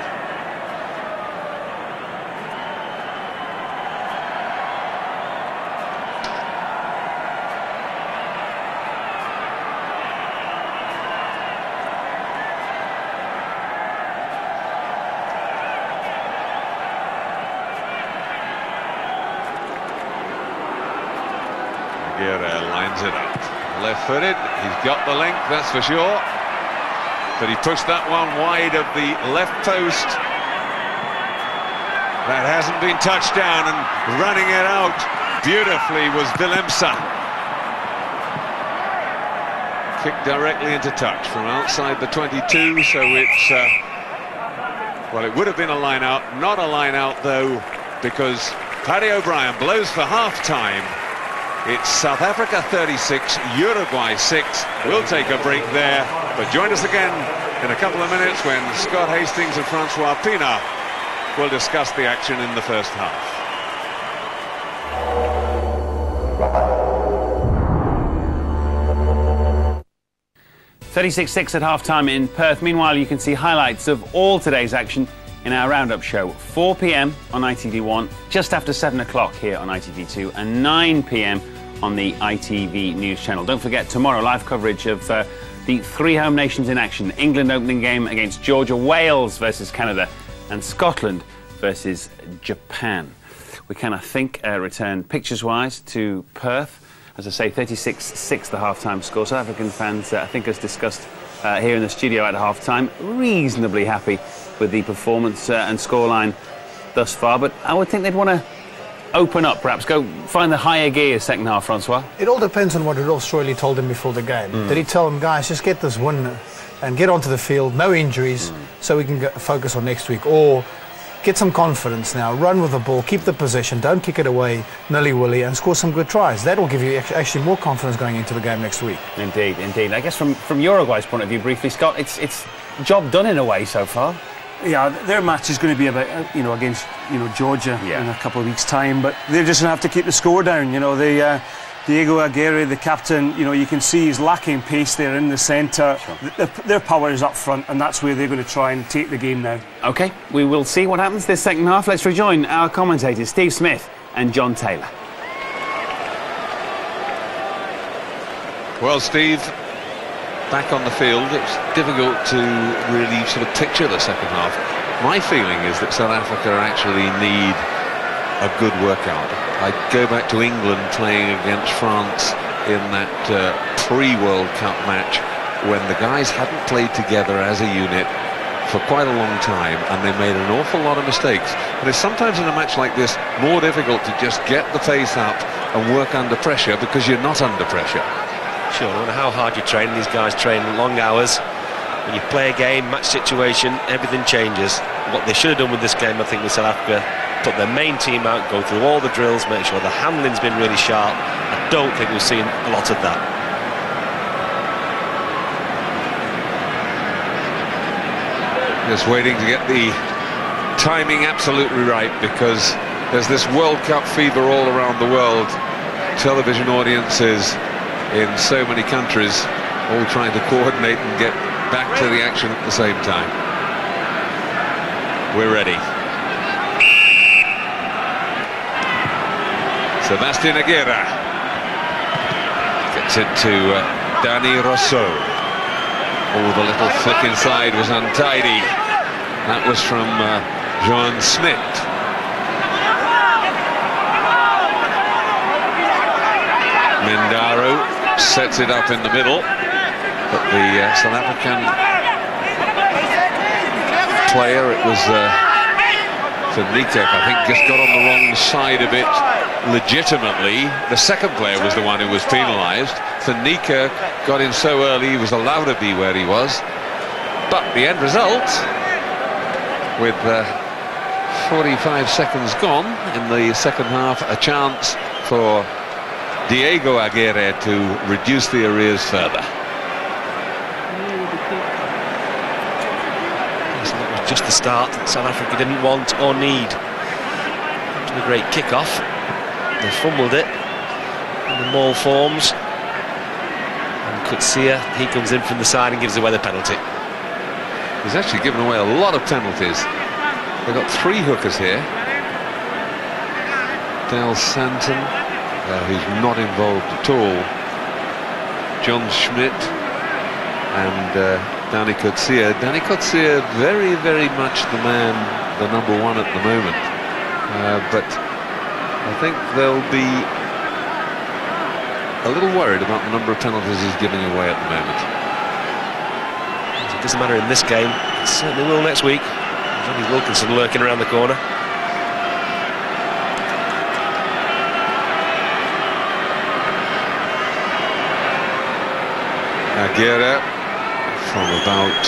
Lines it up, left-footed, he's got the length, that's for sure, but he pushed that one wide of the left post. That hasn't been touched down, and running it out beautifully was Willemse. Kicked directly into touch from outside the 22, so it's well, it would have been a line out, not a line out though, because Paddy O'Brien blows for half-time. It's South Africa 36, Uruguay 6. We'll take a break there, but join us again in a couple of minutes when Scott Hastings and Francois Pienaar will discuss the action in the first half. 36-6 at half-time in Perth. Meanwhile, you can see highlights of all today's action in our roundup show, 4 p.m. on ITV1, just after 7 o'clock here on ITV2, and 9 p.m. on the ITV News channel. Don't forget, tomorrow, live coverage of the 3 home nations in action. England opening game against Georgia, Wales versus Canada, and Scotland versus Japan. We can, I think, return pictures-wise to Perth. As I say, 36-6 the half-time score. South African fans, I think, as discussed here in the studio at half-time, reasonably happy with the performance and scoreline thus far, but I would think they'd want to open up, perhaps go find the higher gear second half, Francois. It all depends on what Rudolf Stroily told him before the game. Did he tell them, guys, just get this win and get onto the field, no injuries, so we can focus on next week, or get some confidence now, run with the ball, keep the possession, don't kick it away nilly-willy, and score some good tries. That will give you actually more confidence going into the game next week. Indeed, indeed. I guess from Uruguay's point of view, briefly, Scott, it's job done in a way so far. Yeah, their match is going to be about, against, Georgia in a couple of weeks' time, but they're just going to have to keep the score down. Diego Aguirre, the captain, you can see he's lacking pace there in the centre. Sure. Their power is up front, and that's where they're going to try and take the game now. OK, we will see what happens this second half. Let's rejoin our commentators, Steve Smith and John Taylor. Well, Steve, back on the field, it's difficult to really sort of picture the second half. My feeling is that South Africa actually need a good workout. I go back to England playing against France in that pre-World Cup match when the guys hadn't played together as a unit for quite a long time, and they made an awful lot of mistakes. And it's sometimes in a match like this more difficult to just get the pace up and work under pressure because you're not under pressure. Sure, no matter how hard you train, these guys train long hours. When you play a game, match situation, everything changes. What they should have done with this game, I think, with South Africa, put their main team out, go through all the drills, make sure the handling's been really sharp. I don't think we've seen a lot of that. Just waiting to get the timing absolutely right, because there's this World Cup fever all around the world. Television audiences in so many countries all trying to coordinate and get back to the action at the same time. We're ready. Sebastian Aguirre gets it to Danny Rousseau. Oh, the little flick inside was untidy. That was from John Smith. Mindaro sets it up in the middle, but the South African player, it was Vernieker, I think, just got on the wrong side of it legitimately. The second player was the one who was penalised. Vernieker got in so early, he was allowed to be where he was. But the end result, with 45 seconds gone in the second half, a chance for Diego Aguirre to reduce the arrears further. It was just the start South Africa didn't want or need. It was a great kick-off. They fumbled it. the maul forms. And Kutsia, he comes in from the side and gives away the penalty. He's actually given away a lot of penalties. They've got 3 hookers here. Dale Santon, who's not involved at all. John Schmidt and Danny Kutsia. Danny Kutsia very, very much the man, the number 1 at the moment. But I think they'll be a little worried about the number of penalties he's giving away at the moment. It doesn't matter in this game, it certainly will next week. There's only Wilkinson lurking around the corner. Aguirre from about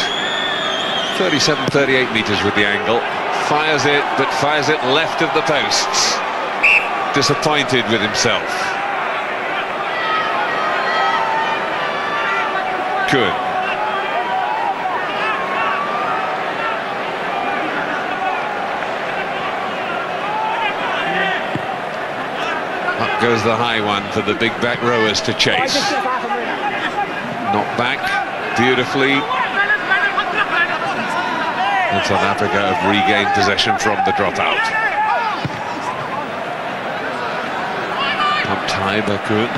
37-38 metres with the angle. Fires it, but fires it left of the posts. Disappointed with himself. Good. Up goes the high one for the big back rowers to chase. Knocked back beautifully. And South Africa have regained possession from the dropout. Pumped high by Kuhn.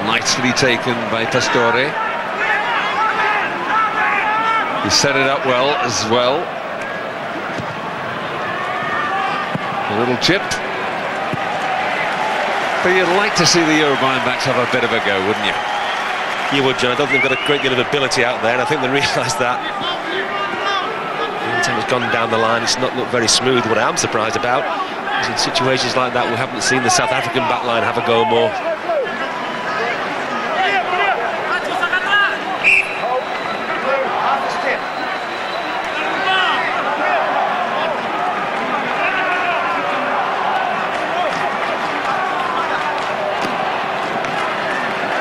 Nicely taken by Pastore. He set it up well as well. A little chip. But you'd like to see the Uruguayan backs have a bit of a go, wouldn't you? You would, John. I don't think they've got a great deal of ability out there, and I think they realise that. Every time it's gone down the line, it's not looked very smooth. What I am surprised about is in situations like that, we haven't seen the South African back line have a go more.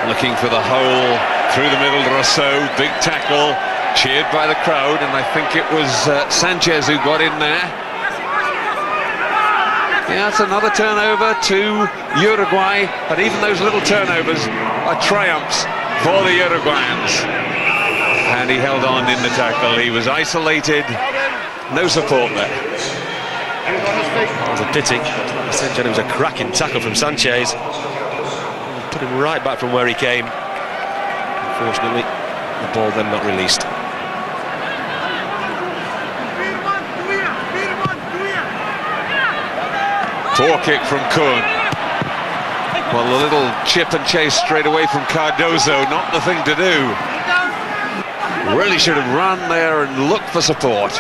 Looking for the hole through the middle. Rousseau, big tackle, cheered by the crowd, and I think it was Sanchez who got in there. Yeah, it's another turnover to Uruguay, but even those little turnovers are triumphs for the Uruguayans. And he held on in the tackle. He was isolated, no support there. That was a pity. It was a cracking tackle from Sanchez. Put him right back from where he came. Unfortunately, the ball then not released. Poor kick from Kuhn. Well, a little chip and chase straight away from Cardozo, not the thing to do. Really should have run there and looked for support.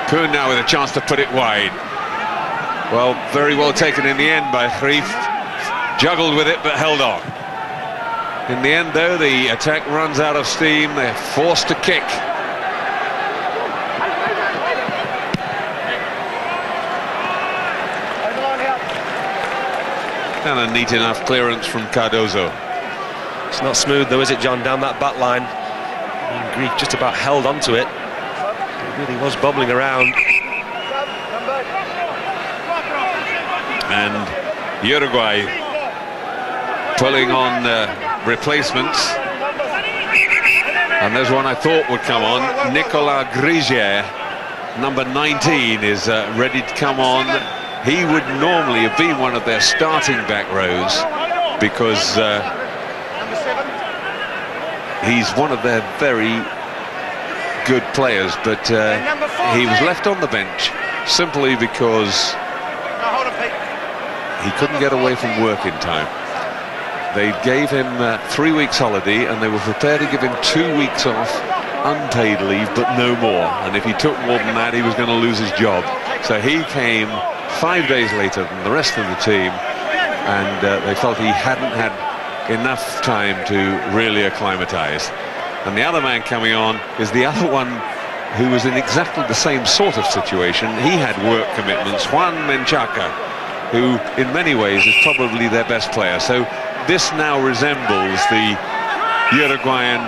Kuhn now with a chance to put it wide. Well, very well taken in the end by Greif. Juggled with it, but held on. In the end, though, the attack runs out of steam. They're forced to kick. And a neat enough clearance from Cardozo. It's not smooth, though, is it, John, down that back line? Greif just about held onto it. It really was bobbling around. And Uruguay pulling on replacements, and there's one I thought would come on. Nicolas Grigier, number 19, is ready to come on. He would normally have been one of their starting back rows because he's one of their very good players, but he was left on the bench simply because he couldn't get away from work in time. They gave him 3 weeks holiday, and they were prepared to give him 2 weeks off, unpaid leave, but no more. And if he took more than that, he was going to lose his job. So he came 5 days later than the rest of the team, and they felt he hadn't had enough time to really acclimatise. And the other man coming on is the other one who was in exactly the same sort of situation. He had work commitments, Juan Menchaca, who in many ways is probably their best player. So this now resembles the Uruguayan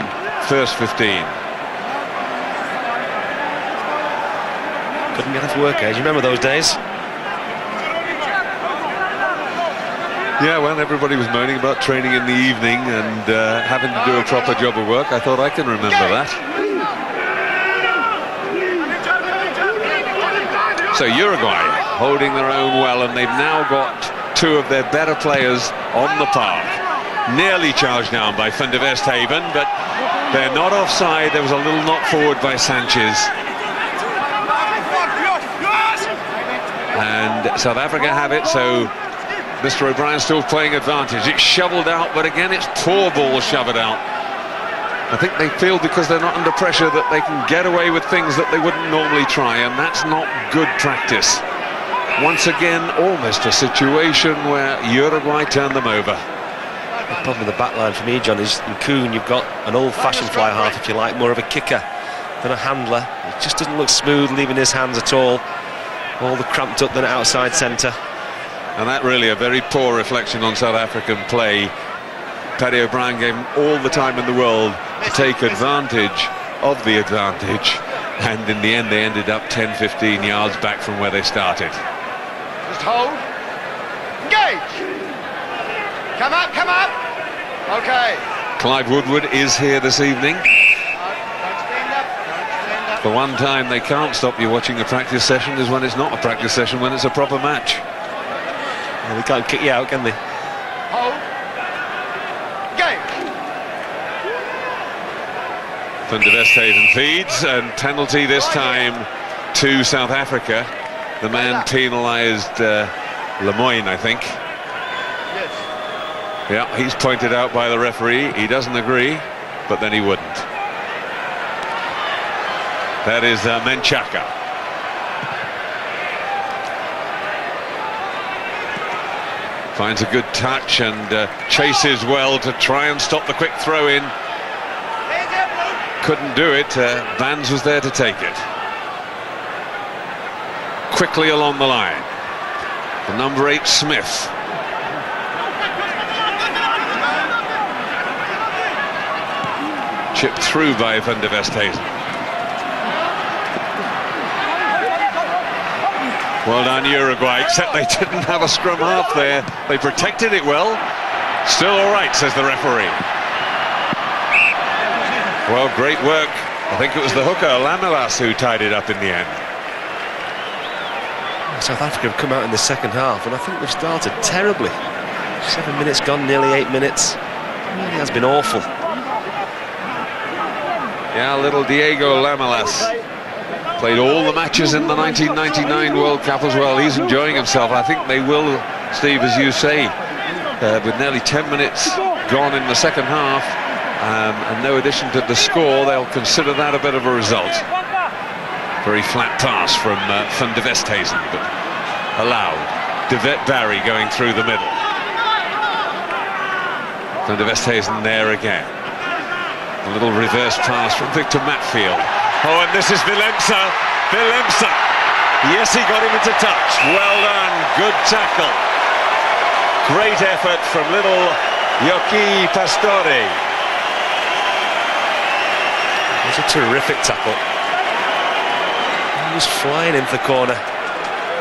first 15. Couldn't get off work, eh? Do you remember those days? Yeah, when everybody was moaning about training in the evening and having to do a proper job of work, I thought I can remember that. So Uruguay holding their own well, and they've now got two of their better players on the park. Nearly charged down by Van der Westhaven, but they're not offside. There was a little knock forward by Sanchez. And South Africa have it, so Mr. O'Brien still playing advantage. It's shoveled out, but again, it's poor ball shoved out. I think they feel because they're not under pressure that they can get away with things that they wouldn't normally try, and that's not good practice. Once again, almost a situation where Uruguay turned them over. The problem with the back line for me, John, is in Kuhn you've got an old-fashioned fly half, if you like, more of a kicker than a handler. It just doesn't look smooth leaving his hands at all the cramped up than outside centre. And that really a very poor reflection on South African play. Paddy O'Brien gave him all the time in the world to take advantage of the advantage, and in the end they ended up 10-15 yards back from where they started. Just hold. Engage. Come up, come up. Okay. Clive Woodward is here this evening. Don't stand up. Don't stand up. The one time they can't stop you watching a practice session is when it's not a practice session, when it's a proper match. Well, they can't kick you out, can they? Hold. Engage. Van der Westhaven feeds, and penalty this time to South Africa. The man penalised Lemoyne, I think. Yes. Yeah, he's pointed out by the referee. He doesn't agree, but then he wouldn't. That is Menchaca. Finds a good touch and chases well to try and stop the quick throw in. Couldn't do it. Vans was there to take it. Quickly along the line. The number 8 Smith. Chipped through by Van der Westhaven. Well done, Uruguay, except they didn't have a scrum half there. They protected it well. Still all right, says the referee. Well, great work. I think it was the hooker, Lamelas, who tied it up in the end. South Africa have come out in the second half, and I think they've started terribly. 7 minutes gone, nearly 8 minutes. It really has been awful. Yeah, little Diego Lamelas. Played all the matches in the 1999 World Cup as well. He's enjoying himself. I think they will, Steve, as you say, with nearly 10 minutes gone in the second half, and no addition to the score, they'll consider that a bit of a result. Very flat pass from Van der Westhaven, but allowed. De Vet Barry going through the middle. Van der Westhaven there again. A little reverse pass from Victor Matfield. Oh, and this is Willemse. Willemse. Yes, he got him into touch. Well done. Good tackle. Great effort from little Yoki Pastore. It was a terrific tackle. He was flying into the corner.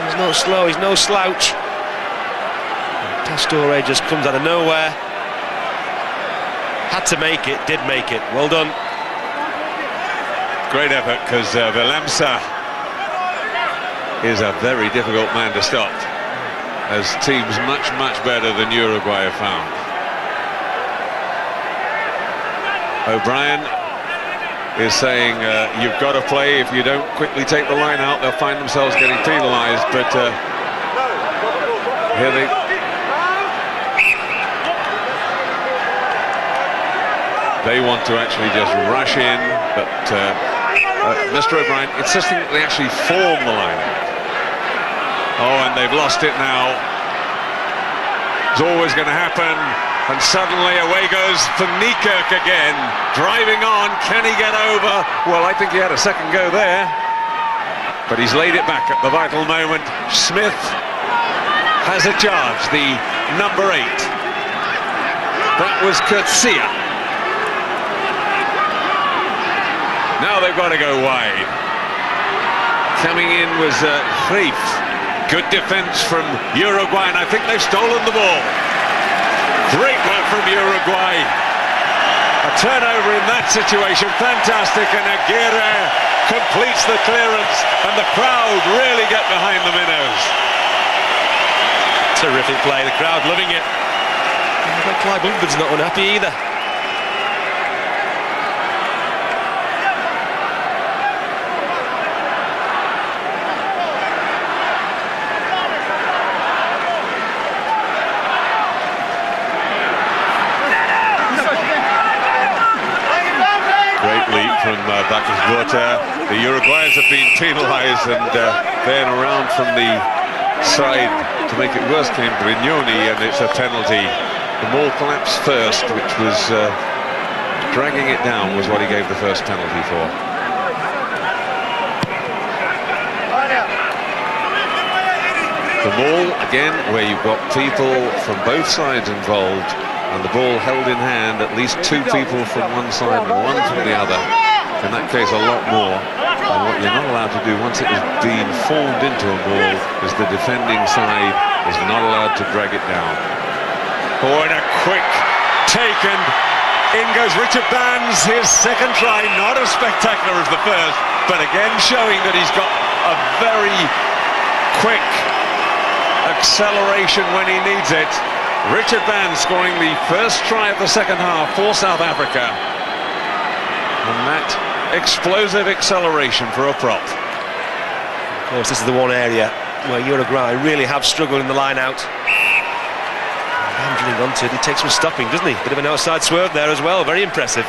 He's not slow, he's no slouch. And Pastore just comes out of nowhere. Had to make it, did make it. Well done. Great effort, because Willemse is a very difficult man to stop, as teams much, much better than Uruguay have found. O'Brien is saying you've got to play. If you don't quickly take the line out, they'll find themselves getting penalised. But here they want to actually just rush in, but Mr. O'Brien insisting that they actually form the line. Oh, and they've lost it now. It's always going to happen. And suddenly away goes Van Niekerk again, driving on. Can he get over? Well, I think he had a second go there, but he's laid it back at the vital moment. Smith has a charge, the number 8. That was Coetzee. Now they've got to go wide. Coming in was Greif. Good defence from Uruguay, and I think they've stolen the ball. Great work from Uruguay. A turnover in that situation, fantastic, and Aguirre completes the clearance, and the crowd really get behind the minnows. Terrific play, the crowd loving it. But Clive Bluntford's not unhappy either. From Bacchus Water. The Uruguayans have been penalised, and then around from the side to make it worse came Brignoni, and it's a penalty. The ball collapsed first, which was dragging it down, was what he gave the first penalty for. The ball, again, where you've got people from both sides involved, and the ball held in hand, at least two people from one side and one from the other. In that case, a lot more. And what you're not allowed to do once it has been formed into a ball is the defending side is not allowed to drag it down. Oh, and a quick take, and in goes Richard Bands, his second try, not as spectacular as the first, but again showing that he's got a very quick acceleration when he needs it. Richard Bands scoring the first try of the second half for South Africa. And that explosive acceleration for a prop. Of course, this is the one area where Uruguay really have struggled in the line out. Handling onto it, he takes some stopping, doesn't he? Bit of an outside swerve there as well, very impressive.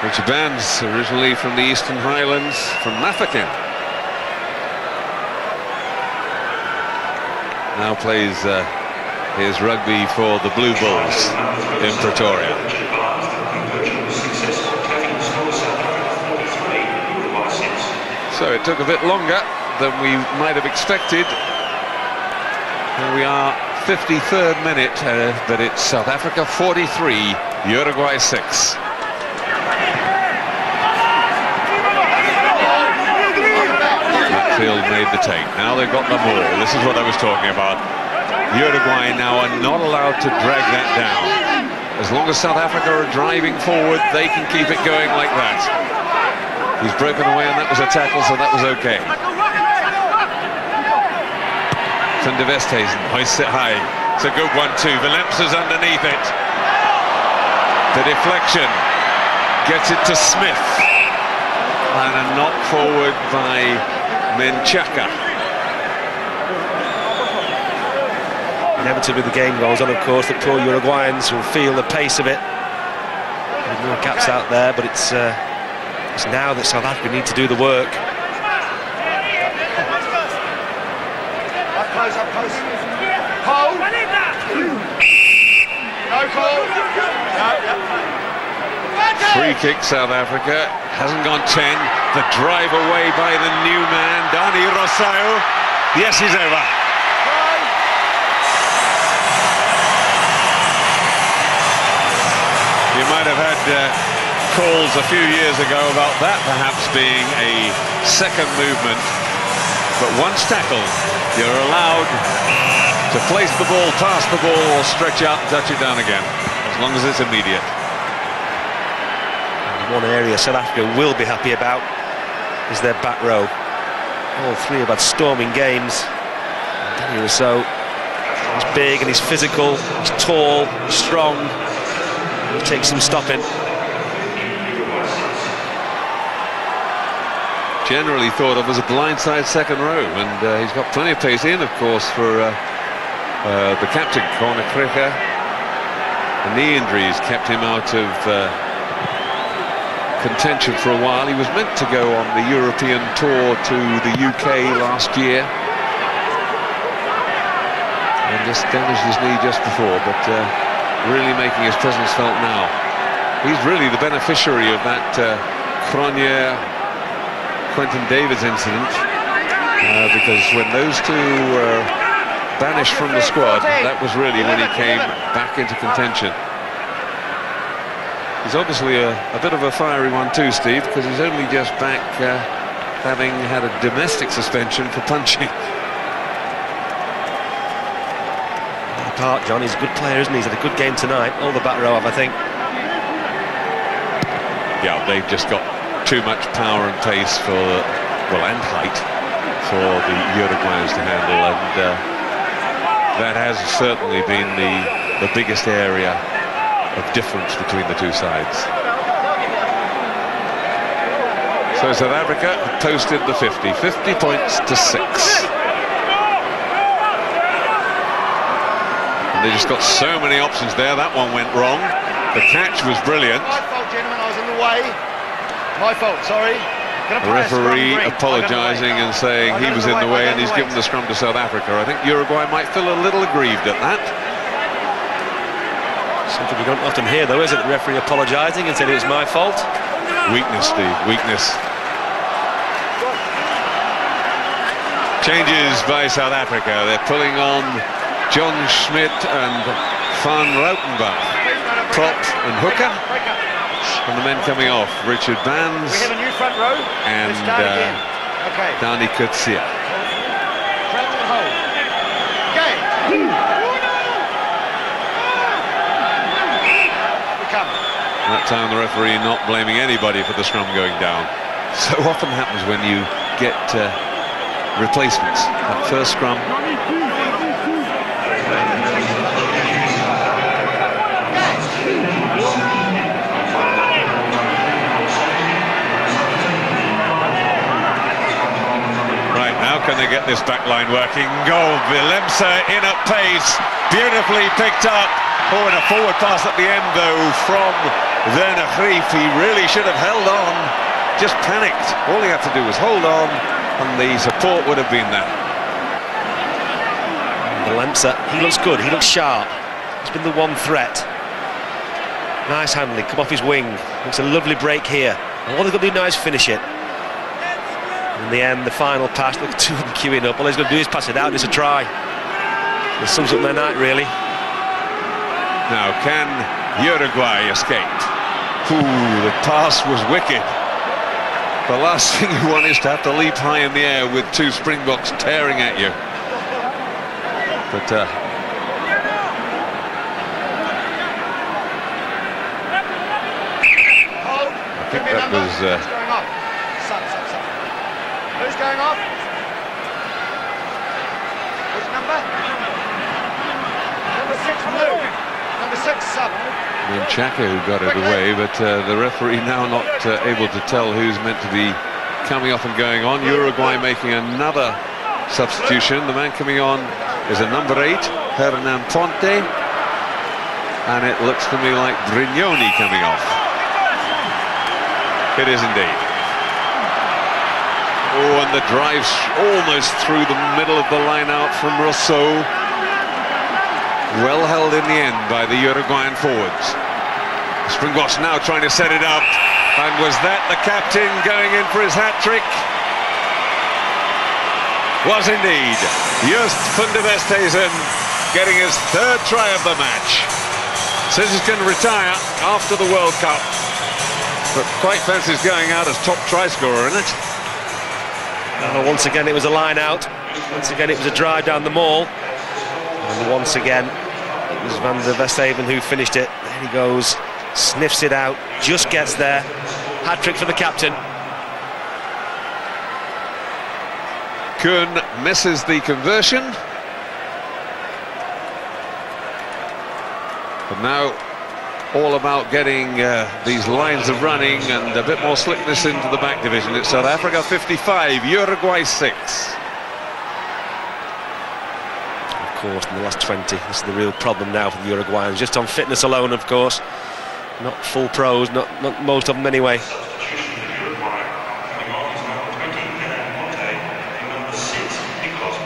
Richard Bands, originally from the Eastern Highlands, from Mafeking. Now plays his rugby for the Blue Bulls in Pretoria. So it took a bit longer than we might have expected. Here we are, 53rd minute, but it's South Africa 43, Uruguay 6. Field made the take. Now they've got the ball. This is what I was talking about. Uruguay now are not allowed to drag that down. As long as South Africa are driving forward, they can keep it going like that. He's broken away, and that was a tackle, so that was okay. Van der Westhuizen hoists it high. It's a good one too. Willemse's underneath it. The deflection gets it to Smith. And a knock forward by Menchaca. Inevitably the game goes on, of course. The poor Uruguayans will feel the pace of it. There's more gaps out there, but it's now that South Africa need to do the work. Up close, up close. Hold. No call. No. Free kick, South Africa. Hasn't gone 10. The drive away by the new man, Dani Rosario. Yes, he's over. You might have had calls a few years ago about that perhaps being a second movement. But once tackled, you're allowed to place the ball, pass the ball, or stretch out and touch it down again, as long as it's immediate. One area South Africa will be happy about is their back row. All three have had storming games. Dani Rousseau, he's big and he's physical, he's tall, strong. He takes some stopping. Generally thought of as a blindside second row, and he's got plenty of pace in, of course, for the captain, Corner Krige. The knee injuries kept him out of contention for a while. He was meant to go on the European tour to the UK last year and just damaged his knee just before, but really making his presence felt now. He's really the beneficiary of that Quentin Davids incident, because when those two were banished from the squad, that was really when he came back into contention. He's obviously a bit of a fiery one too, Steve, because he's only just back having had a domestic suspension for punching. Apart, John, he's a good player, isn't he? He's had a good game tonight. All the back row have, I think. Yeah, they've just got too much power and pace for, well, and height for the Uruguayans to handle, and that has certainly been the biggest area of difference between the two sides. So South Africa posted the 50 points to 6. And they just got so many options there. That one went wrong. The catch was brilliant. My fault, gentlemen, I was in the way. My fault, sorry. The referee apologising and saying he was in the way, and he's given the scrum to South Africa. I think Uruguay might feel a little aggrieved at that. Something we don't often hear, though, is it? The referee apologising and saying it was my fault. Weakness, Steve, weakness. Changes by South Africa. They're pulling on John Schmidt and Van Rautenbach. Prop and hooker. And the men coming off, Richard Bands. We have a new front row. And Dani Kutsia. That time the referee not blaming anybody for the scrum going down. So often happens when you get replacements. That first scrum. Right, now can they get this back line working? Goal, Willemse in at pace, beautifully picked up. Oh, and a forward pass at the end, though, from Werner Grief. He really should have held on, just panicked. All he had to do was hold on, and the support would have been there. Willemse, he looks good, he looks sharp. He's been the one threat. Nice handling, come off his wing. It's a lovely break here. And all they've got to do now is finish it. In the end, the final pass, look, two of them queuing up. All he's got to do is pass it out, and it's a try. It sums up their night, really. Now, can Uruguay escape? Ooh, the pass was wicked. The last thing you want is to have to leap high in the air with two Springboks tearing at you. But I think that was... Who's going off? Which number? Number 6 blue. Number 6 sub. Chaka who got it away, but the referee now not able to tell who's meant to be coming off and going on. Uruguay making another substitution. The man coming on is a number 8, Hernan Ponte, and it looks to me like Brignoni coming off. It is indeed. Oh, and the drive's almost through the middle of the line out from Rousseau. Well held in the end by the Uruguayan forwards. Springboks now trying to set it up. And was that the captain going in for his hat-trick? Was indeed. Just van der Westhuizen getting his 3rd try of the match. Says he's going to retire after the World Cup. But quite fancies going out as top try scorer, isn't it? Once again, it was a line out. Once again, it was a drive down the maul. And once again, it was Van der Westhuizen who finished it. There he goes, sniffs it out, just gets there. Hat-trick for the captain. Kuhn misses the conversion. But now all about getting these lines of running and a bit more slickness into the back division. It's South Africa 55, Uruguay 6. Of course, in the last 20, this is the real problem now for the Uruguayans. Just on fitness alone, of course. Not full pros, not most of them anyway.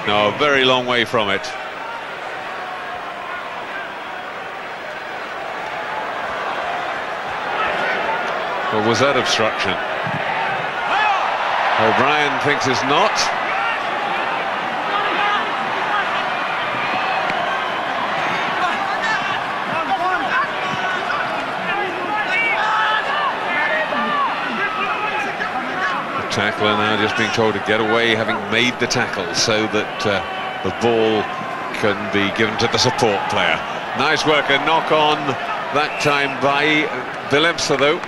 No, a very long way from it. Or was that obstruction? O'Brien thinks it's not. tackler now just being told to get away, having made the tackle, so that the ball can be given to the support player. Nice work, a knock on that time by Vilemsa though.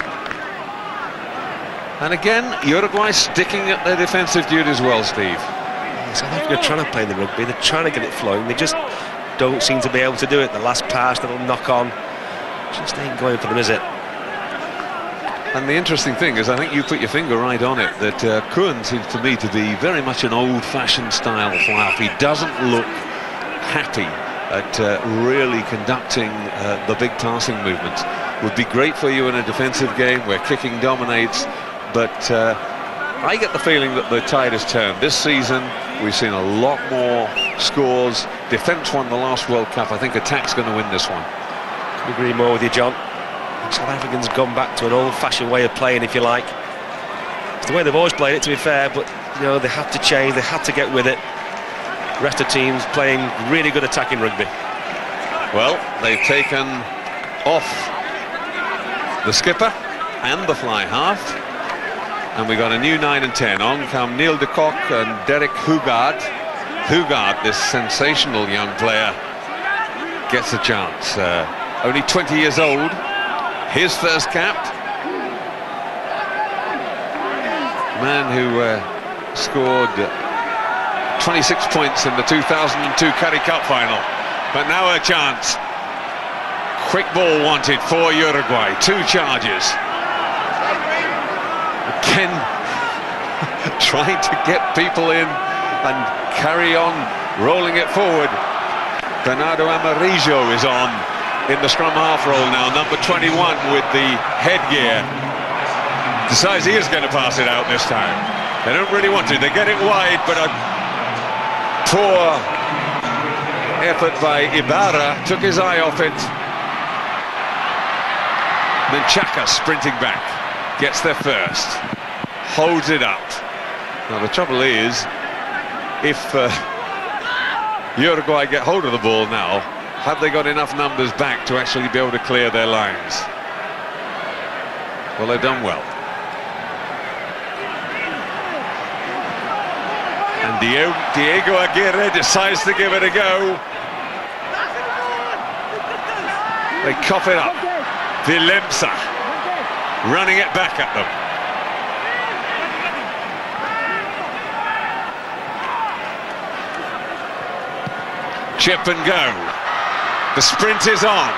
And again, Uruguay sticking at their defensive duties well, Steve. South Africa are trying to play the rugby, they're trying to get it flowing, they just don't seem to be able to do it. The last pass, the little knock on, just ain't going for them, is it? And the interesting thing is, I think you put your finger right on it, that Kuhn seems to me to be very much an old-fashioned style fly-off. He doesn't look happy at really conducting the big passing movements. Would be great for you in a defensive game where kicking dominates, but I get the feeling that the tide has turned. This season we've seen a lot more scores. Defence won the last World Cup. I think attack's going to win this one. Couldn't agree more with you, John. South Africans gone back to an old-fashioned way of playing, if you like. It's the way they've always played it, to be fair, but you know, they had to change, they had to get with it. The rest of teams playing really good attacking rugby. Well, they've taken off the skipper and the fly half, and we got a new 9 and 10. On come Neil de Kock and Derek Hugard. Hugard, this sensational young player, gets a chance. Only 20 years old, his first cap. Man who scored 26 points in the 2002 Currie Cup final. But now a chance. Quick ball wanted for Uruguay. 2 charges. Again, trying to get people in and carry on rolling it forward. Bernardo Amarillo is on in the scrum half role now, number 21 with the headgear. Decides he is going to pass it out this time. They don't really want to. They get it wide, but a poor effort by Ibarra took his eye off it. Menchaca sprinting back, gets there first, holds it up. Now the trouble is, if Uruguay get hold of the ball now, have they got enough numbers back to actually be able to clear their lines? Well, they've done well. And Diego Aguirre decides to give it a go. They cough it up. Vilemsa running it back at them. Chip and go. The sprint is on.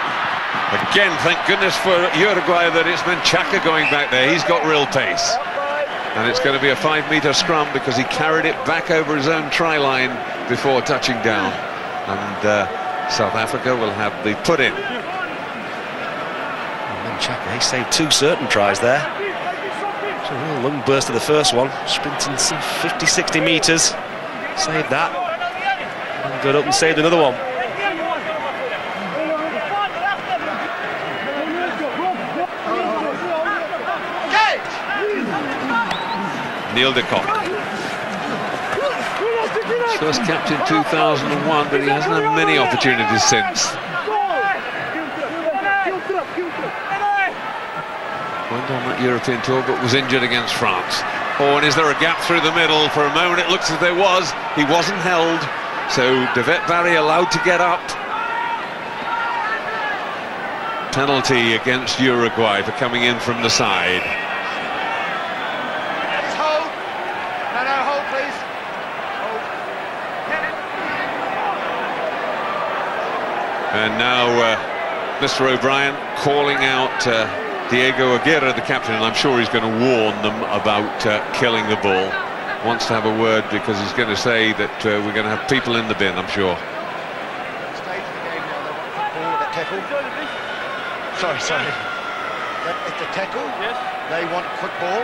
Again, thank goodness for Uruguay that it's Menchaca going back there. He's got real pace. And it's going to be a 5-metre scrum because he carried it back over his own try line before touching down. And South Africa will have the put in. Menchaca, he saved 2 certain tries there. It's a real lung burst of the first one, sprinting some 50-60 metres. Saved that. And got up and saved another one. Neil de Kock. First capped in 2001, but he hasn't had many opportunities since. Went on that European tour, but was injured against France. Oh, and is there a gap through the middle? For a moment it looks as there was. He wasn't held, so Devet Barry allowed to get up. Penalty against Uruguay for coming in from the side. And now Mr. O'Brien calling out Diego Aguirre, the captain, and I'm sure he's going to warn them about killing the ball. Wants to have a word because he's going to say that we're going to have people in the bin, I'm sure. Stage of the game now, they want the ball, that tackle. Sorry. It's a tackle. Yes. They want quick ball.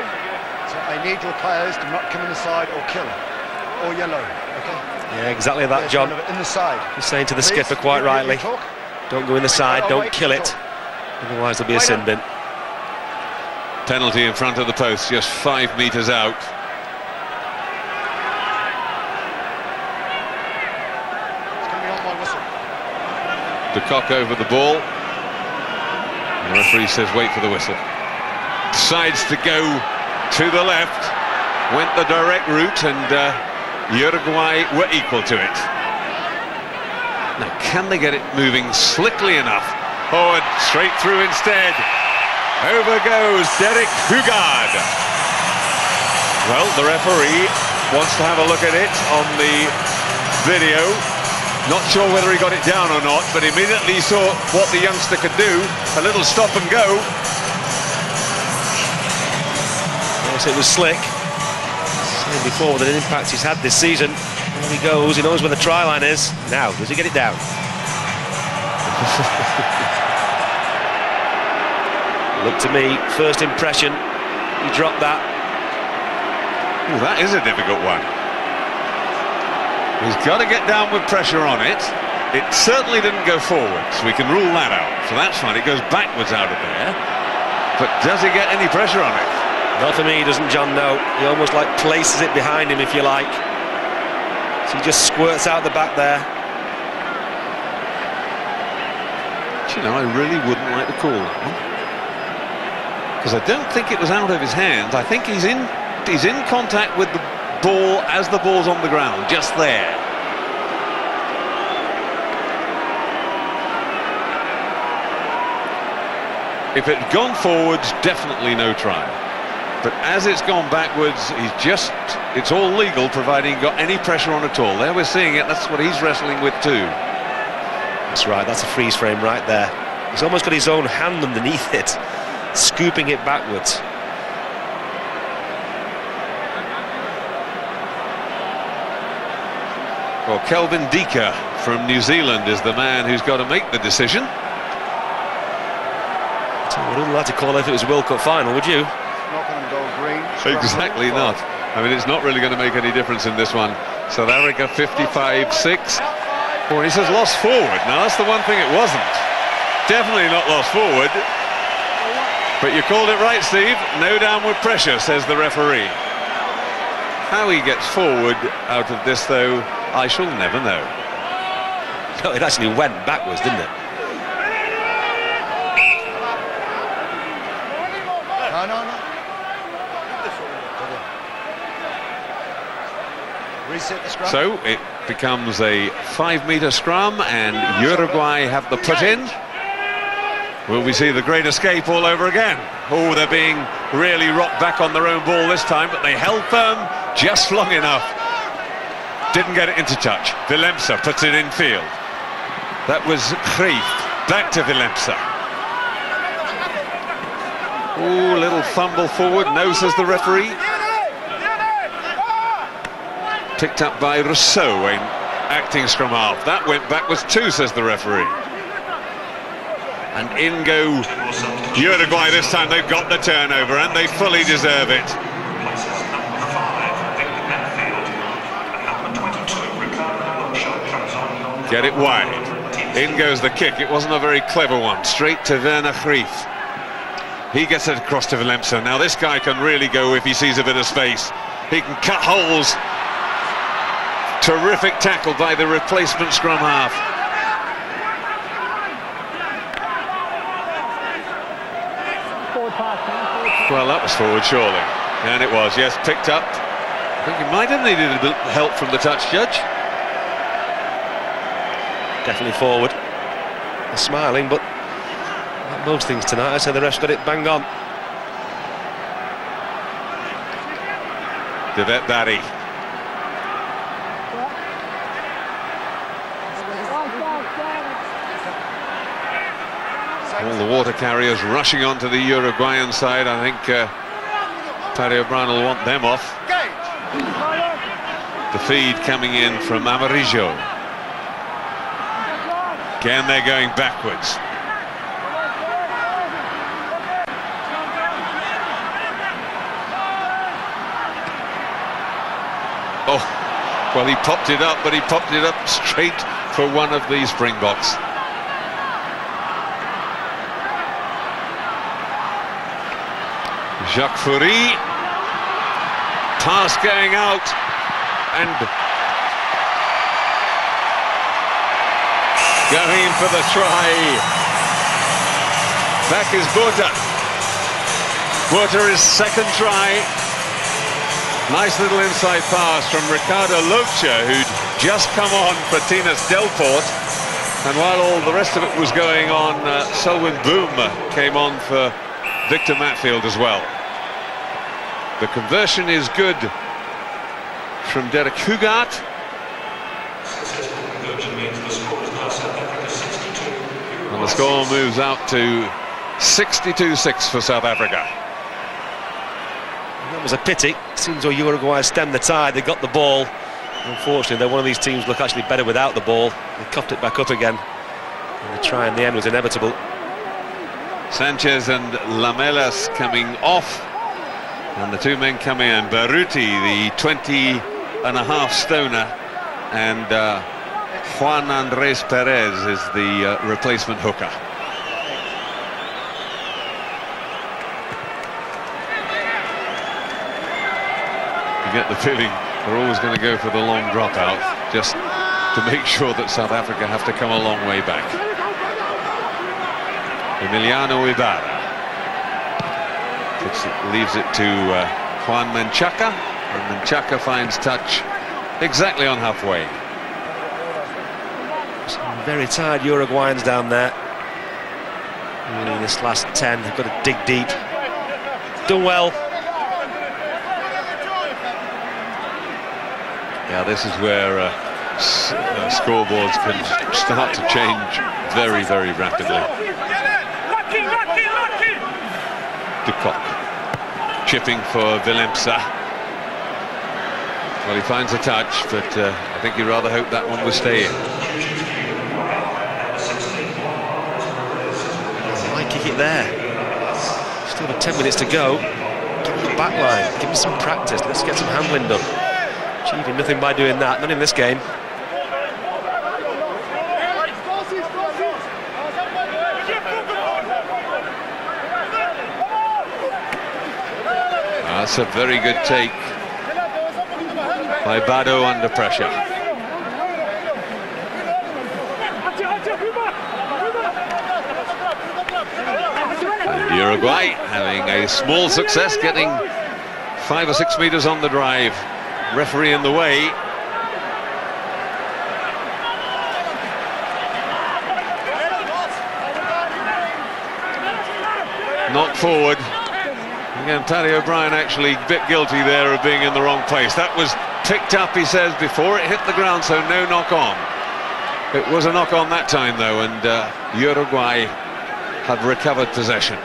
So I need your players to not come in the side or kill or yellow. Okay. Yeah, exactly that, John. In the side. He's saying to the skipper quite rightly, don't go in the side, don't kill it, otherwise there'll be a sin bin. Penalty in front of the post, just 5 metres out. It's going to be on my whistle. De Kock over the ball. The referee says wait for the whistle. Decides to go to the left. went the direct route, and Uruguay were equal to it. Now, can they get it moving slickly enough? Oh, and straight through instead. Over goes Derek Hugard. Well, the referee wants to have a look at it on the video. Not sure whether he got it down or not, but immediately saw what the youngster could do. A little stop and go. Yes, it was slick. Seen before with an impact he's had this season. There he goes, he knows where the try line is. Now, does he get it down? Look to me, first impression, he dropped that. Ooh, that is a difficult one. He's got to get down with pressure on it. It certainly didn't go forward, so we can rule that out. So that's fine, it goes backwards out of there. But does he get any pressure on it? Not for me, doesn't John, no. He almost like places it behind him, if you like. So he just squirts out the back there. You know, I really wouldn't like to call that one, because I don't think it was out of his hands. I think he's in contact with the ball as the ball's on the ground, just there. If it had gone forwards, definitely no try. But as it's gone backwards, it's all legal, providing he got any pressure on at all. There we're seeing it, that's what he's wrestling with too. That's right, that's a freeze frame right there. He's almost got his own hand underneath it, scooping it backwards. Well, Kelvin Dika from New Zealand is the man who's got to make the decision. I wouldn't like to call it if it was a World Cup final, would you? Not going to go green. Exactly not. I mean, it's not really going to make any difference in this one. South Africa 55-6. Oh, he says lost forward. Now, that's the one thing it wasn't. Definitely not lost forward. But you called it right, Steve. No downward pressure, says the referee. How he gets forward out of this, though, I shall never know. No, it actually went backwards, didn't it? No. Reset the scrum. So it becomes a 5-metre scrum, and Uruguay have the put in. Will we see the great escape all over again? Oh, they're being really rocked back on their own ball this time, but they held firm just long enough. Didn't get it into touch. Willemse puts it in field. That was Krief. Back to Willemse. Oh, little fumble forward. No, says the referee. Picked up by Rousseau in acting scrum half. That went backwards too, says the referee. And in go Uruguay this time. They've got the turnover and they fully deserve it. Get it wide. In goes the kick. It wasn't a very clever one. Straight to Werner Krief. He gets it across to Willemse. Now this guy can really go if he sees a bit of space. He can cut holes. Terrific tackle by the replacement scrum half. Well, that was forward, surely. And it was, yes, picked up. I think he might have needed a bit of help from the touch judge. Definitely forward. They're smiling, but like most things tonight, I say the ref's got it bang on. Divet Daddy. All the water carriers rushing onto the Uruguayan side. I think Paddy O'Brien will want them off. The feed coming in from Amarillo. Again, they're going backwards. Oh, well, he popped it up, but he popped it up straight for one of the Springboks. Jacques Fourie, pass going out, and going for the try. Back is Botha. Botha is second try. Nice little inside pass from Ricardo Locha, who'd just come on for Tinas Delport. And while all the rest of it was going on, Selwyn Boom came on for Victor Matfield as well. The conversion is good from Derek Hugart. And the score moves out to 62-6 for South Africa. That was a pity. Seems though Uruguay stemmed the tide. They got the ball. Unfortunately, they're one of these teams look actually better without the ball. They cuffed it back up again. And the try in the end was inevitable. Sanchez and Lamelas coming off. And the two men coming in. Baruti, the 20.5 stoner. And Juan Andres Perez is the replacement hooker. You get the feeling they're always going to go for the long dropout, just to make sure that South Africa have to come a long way back. Emiliano Ibarra leaves it to Juan Menchaca, and Menchaca finds touch exactly on halfway. Some very tired Uruguayans down there. Really, this last 10, they've got to dig deep. Done well. Yeah, this is where scoreboards can start to change very, very rapidly. De Kock chipping for Willemse. Well, he finds a touch, but I think he'd rather hope that one will stay in. Might kick it there. Still have 10 minutes to go. Give me the back line, give me some practice, let's get some handling done. Achieving nothing by doing that, not in this game. That's a very good take by Bado under pressure. And Uruguay having a small success, getting 5 or 6 meters on the drive. Referee in the way. Knocked forward. Again, Paddy O'Brien actually a bit guilty there of being in the wrong place. That was picked up, he says, before it hit the ground, so no knock on. It was a knock on that time, though, and Uruguay had recovered possession.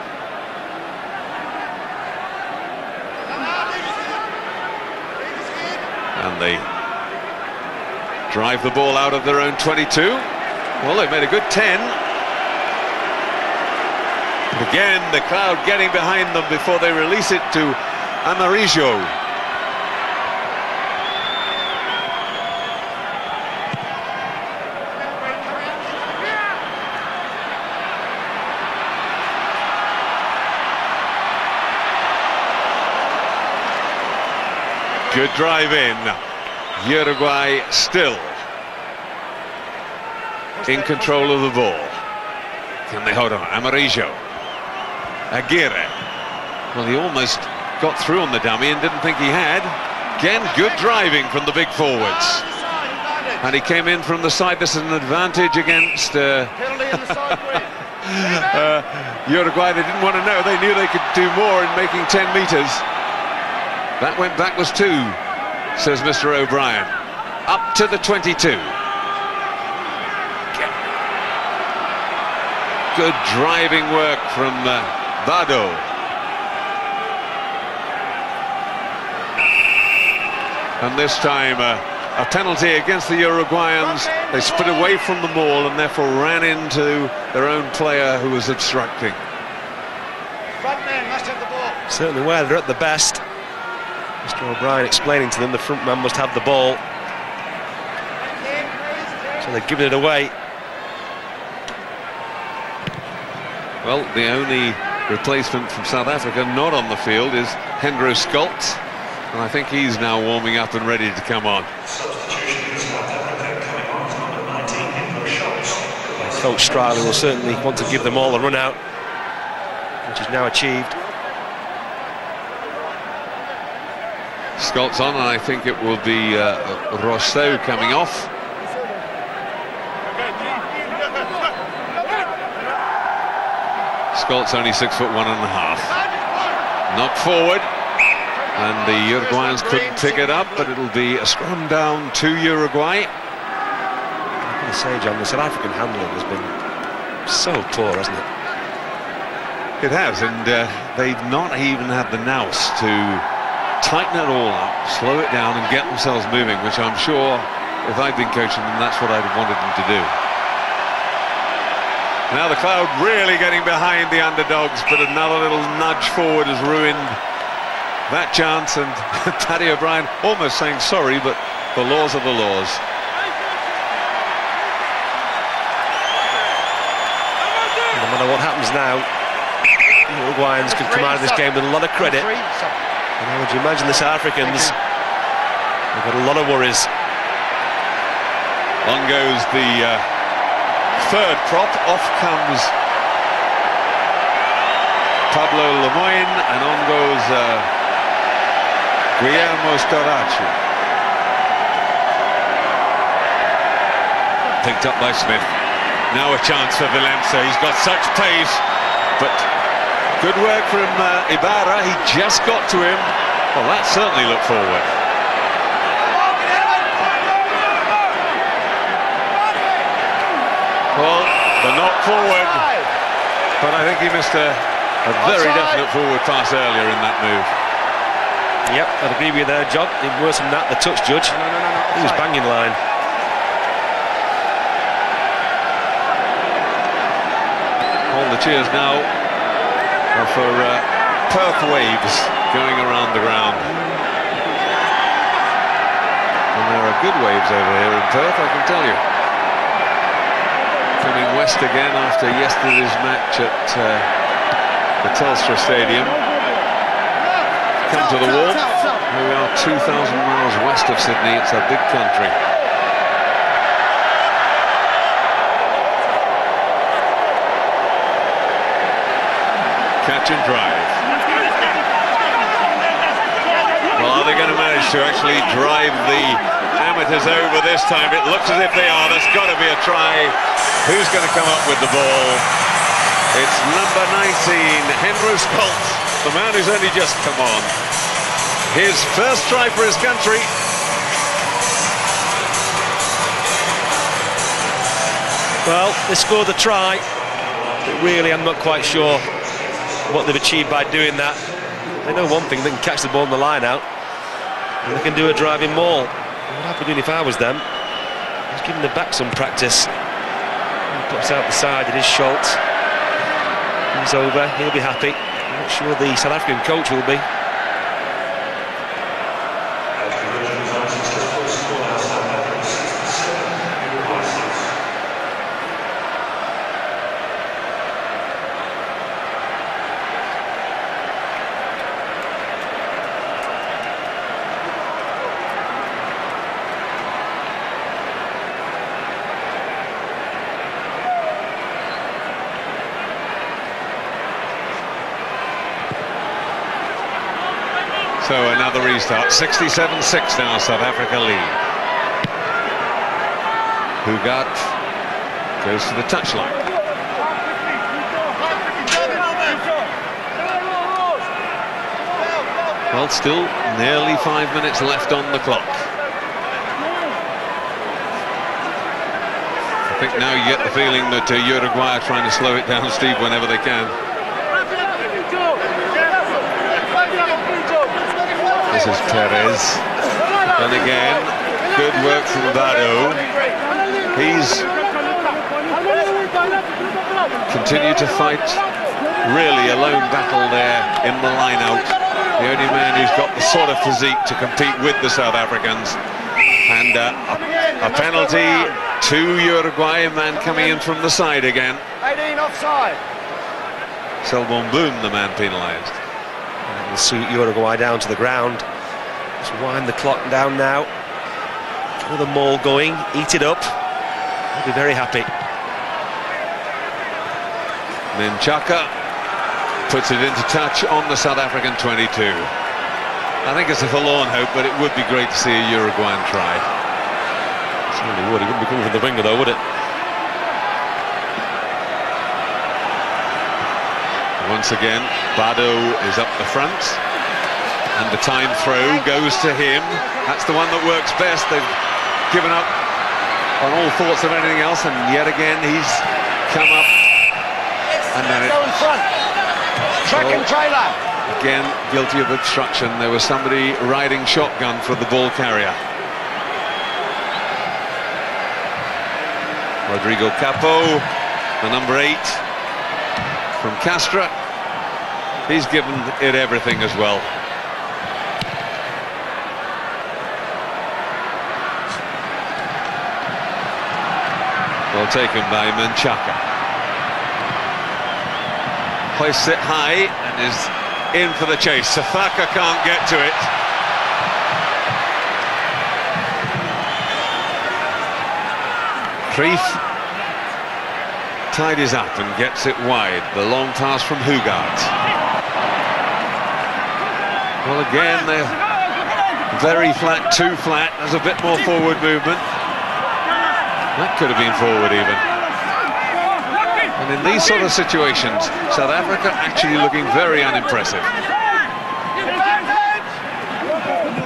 And they drive the ball out of their own 22. Well, they've made a good 10. Again, the crowd getting behind them before they release it to Amarillo. Good drive in. Uruguay still in control of the ball. Can they hold on? Amarillo. Aguirre. Well, he almost got through on the dummy and didn't think he had. Again, good driving from the big forwards. And he came in from the side. This is an advantage against Uruguay. They didn't want to know. They knew they could do more in making 10 meters. That went backwards too, says Mr. O'Brien. Up to the 22. Good driving work from Bado. And this time a penalty against the Uruguayans. They split away from the ball and therefore ran into their own player who was obstructing. Front man must have the ball. Certainly where they're at the best. Mr. O'Brien explaining to them the front man must have the ball. So they're giving it away. Well, the only replacement from South Africa not on the field is Hendro Scholz, and I think he's now warming up and ready to come on. Coach Striley will certainly want to give them all a run out, which is now achieved. Scott's on, and I think it will be Rousseau coming off. Scott's only 6'1½". Knocked forward, and the Uruguayans couldn't pick it up, but it'll be a scrum down to Uruguay. I'm going to say, John, the South African handling has been so poor, hasn't it? It has, and they've not even had the nous to tighten it all up, slow it down and get themselves moving, which I'm sure if I'd been coaching them, that's what I'd have wanted them to do. Now the crowd really getting behind the underdogs, but another little nudge forward has ruined that chance, and Paddy O'Brien almost saying sorry, but the laws are the laws. No matter what happens now, the Uruguayans could come out of this game with a lot of credit. And how would you imagine the South Africans? They've got a lot of worries. On goes the third prop. Off comes Pablo Lemoyne, and on goes Guillermo Storaci. Picked up by Smith. Now a chance for Valença. He's got such pace, but good work from Ibarra. He just got to him. Well, that certainly looked forward. Well, the knock forward, but I think he missed a very definite forward pass earlier in that move. Yep, I'd agree with you there, John. Even worse than that, the touch judge. He was banging line. All the cheers now are for Perth waves going around the ground. And there are good waves over here in Perth, I can tell you. Coming west again after yesterday's match at the Telstra Stadium. Come to the warmth. Here we are 2,000 miles west of Sydney. It's a big country. Catch and drive. Well, are they going to manage to actually drive the amateurs over this time? It looks as if they are. There's got to be a try. Who's going to come up with the ball? It's number 19, Henry Scott, the man who's only just come on. His first try for his country. Well, they scored the try, but really I'm not quite sure what they've achieved by doing that. They know one thing, they can catch the ball in the line out, and they can do a driving maul. What I'd be doing if I was them, I was giving the back some practice. He puts out the side, it is Schultz. He's over, he'll be happy. I'm not sure the South African coach will be. So another restart, 67-6 now, South Africa lead. Hugat goes to the touchline. Well, still nearly 5 minutes left on the clock. I think now you get the feeling that Uruguay are trying to slow it down, Steve, whenever they can. This is Perez. And again, good work from Bado. He's continued to fight really a lone battle there in the line-out. The only man who's got the sort of physique to compete with the South Africans. And a penalty to Uruguay, a man coming in from the side again. 18 offside. Selbon Boom, the man penalised. Will suit Uruguay down to the ground. Just wind the clock down now. Get the maul going, eat it up. They'll be very happy. Then Chaka puts it into touch on the South African 22. I think it's a forlorn hope, but it would be great to see a Uruguayan try. Certainly would. He wouldn't be coming from the winger though, would it? Once again, Bado is up the front, and the time throw goes to him. That's the one that works best. They've given up on all thoughts of anything else, and yet again he's come up. And then Go in front. Track and trailer. Again, guilty of obstruction. There was somebody riding shotgun for the ball carrier. Rodrigo Capo, the number 8 from Castra. He's given it everything as well. Well taken by Menchaca. Hoists it high and is in for the chase. Safaka can't get to it. Kreef tidies up and gets it wide. The long pass from Hugart. Well, again, they're very flat, too flat. There's a bit more forward movement. That could have been forward even. And in these sort of situations, South Africa actually looking very unimpressive.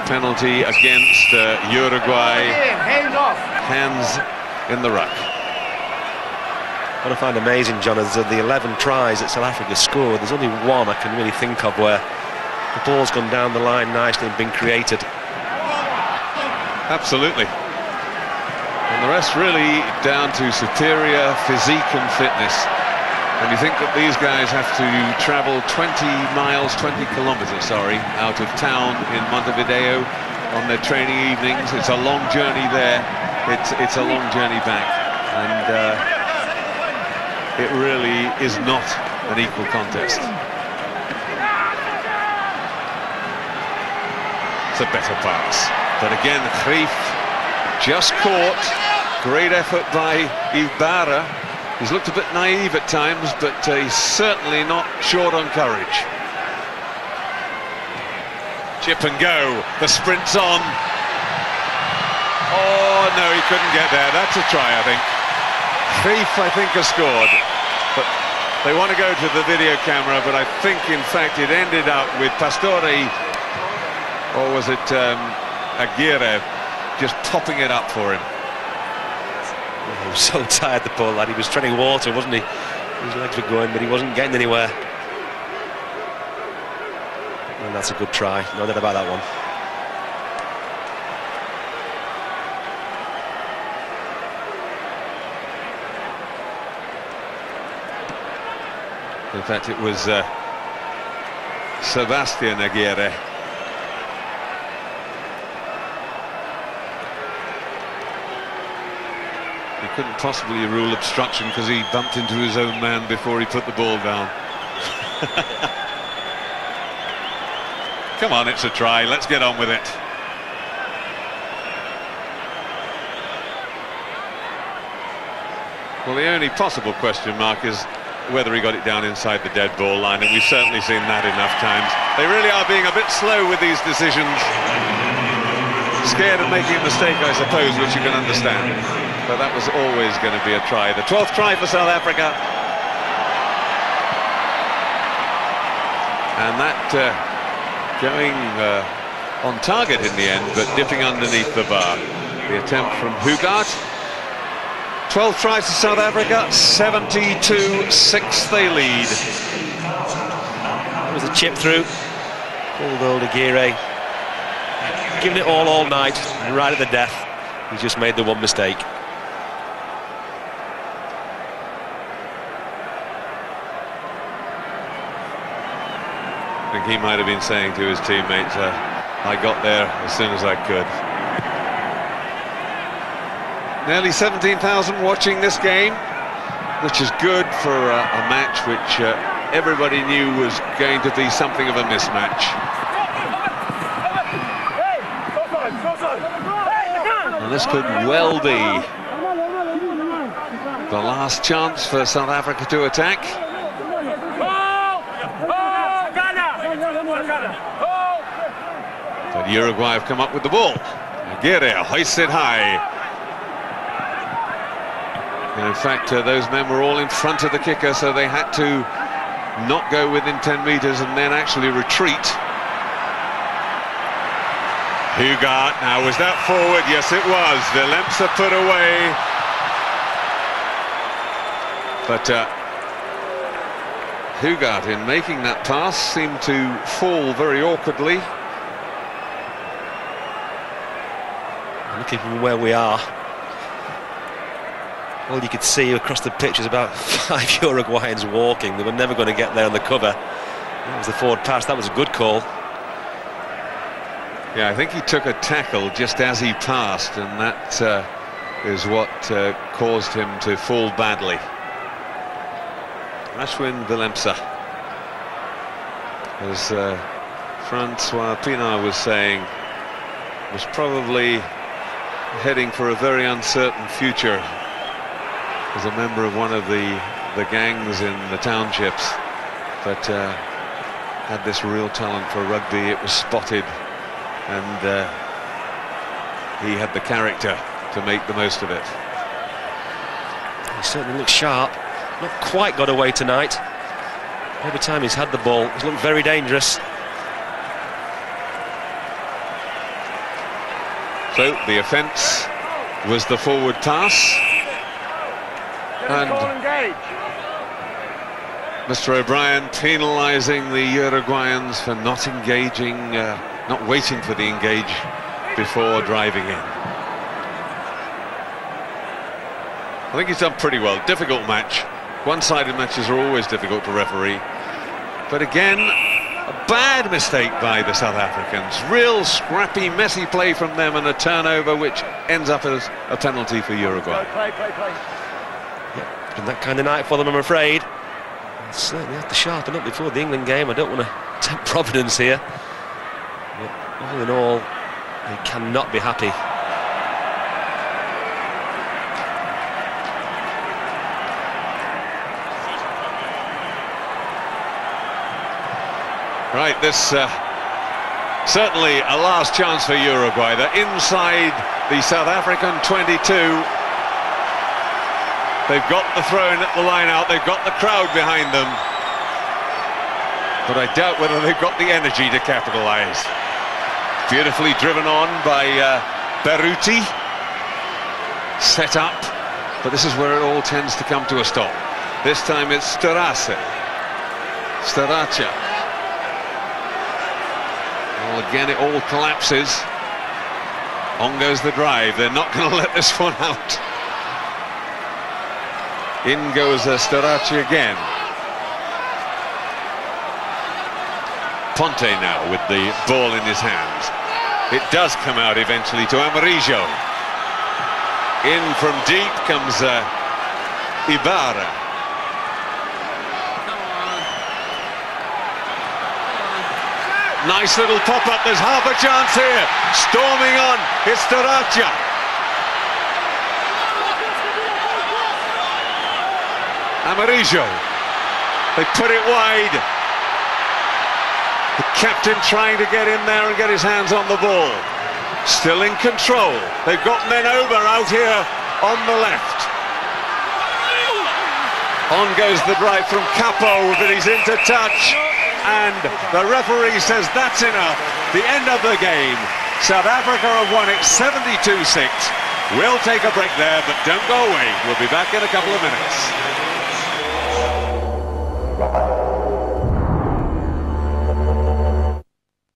Penalty against Uruguay. Hands in the ruck. What I find amazing, John, is that the 11 tries that South Africa scored, there's only one I can really think of where the ball's gone down the line nicely and been created. Absolutely. And the rest really down to superior physique and fitness. And you think that these guys have to travel 20 kilometers, out of town in Montevideo on their training evenings. It's a long journey there. It's a long journey back. And it really is not an equal contest. It's a better pass. But again, Kreef just caught. Great effort by Ibarra. He's looked a bit naive at times, but he's certainly not short on courage. Chip and go. The sprint's on. Oh, no, he couldn't get there. That's a try, I think. Kreef, I think, has scored. But they want to go to the video camera, but I think, in fact, it ended up with Pastore, or was it Aguirre, just popping it up for him. Oh, he was so tired, the poor lad. He was treading water, wasn't he? His legs were going, but he wasn't getting anywhere. And that's a good try. No doubt about that one. In fact, it was Sebastian Aguirre. He couldn't possibly rule obstruction because he bumped into his own man before he put the ball down. Come on, it's a try. Let's get on with it. Well, the only possible question mark is whether he got it down inside the dead ball line, and we've certainly seen that enough times. They really are being a bit slow with these decisions. Scared of making a mistake, I suppose, which you can understand. But that was always going to be a try. The 12th try for South Africa. And that going on target in the end, but dipping underneath the bar. The attempt from Hugart. 12th try for South Africa, 72-6 they lead. That was a chip through. Old Aguirre. Giving it all night, and right at the death, he just made the one mistake. I think he might have been saying to his teammates, I got there as soon as I could. Nearly 17,000 watching this game, which is good for a match which everybody knew was going to be something of a mismatch. And this could well be the last chance for South Africa to attack. But Uruguay have come up with the ball. Aguirre hoists it high. And in fact, those men were all in front of the kicker, so they had to not go within 10 metres and then actually retreat. Hugart, now was that forward? Yes it was. Willemse put away. But Hugart, in making that pass, seemed to fall very awkwardly. Looking from where we are, all you could see across the pitch is about 5 Uruguayans walking. They were never going to get there on the cover. That was the forward pass. That was a good call. Yeah, I think he took a tackle just as he passed, and that is what caused him to fall badly. Ashwin Willemse, as Francois Pienaar was saying, was probably heading for a very uncertain future as a member of one of the gangs in the townships, but had this real talent for rugby. It was spotted, and he had the character to make the most of it. He certainly looks sharp. Not quite got away tonight. Every time he's had the ball, he's looked very dangerous. So the offence was the forward pass, and Mr. O'Brien penalising the Uruguayans for not engaging, not waiting for the engage before driving in. I think he's done pretty well. Difficult match. One-sided matches are always difficult to referee. But again, a bad mistake by the South Africans. Real scrappy, messy play from them, and a turnover which ends up as a penalty for Uruguay. Yep, been that kind of night for them, I'm afraid. They'll certainly have to sharpen up before the England game. I don't want to tempt Providence here. But all in all, they cannot be happy. Right, this certainly a last chance for Uruguay. They're inside the South African 22. They've got the throw in at the line out, they've got the crowd behind them. But I doubt whether they've got the energy to capitalise. Beautifully driven on by Berruti. Set up, but this is where it all tends to come to a stop. This time it's Starace. Well, again, it all collapses. On goes the drive. They're not going to let this one out. In goes Starace again. Ponte now with the ball in his hands. It does come out eventually to Amarillo. In from deep comes Ibarra. Nice little pop-up, there's half a chance here. Storming on, it's Starace. Amarillo, they put it wide. The captain trying to get in there and get his hands on the ball. Still in control. They've got men over out here on the left. On goes the drive from Capo, but he's into touch. And the referee says that's enough. The end of the game. South Africa have won it 72-6. We'll take a break there, but don't go away. We'll be back in a couple of minutes.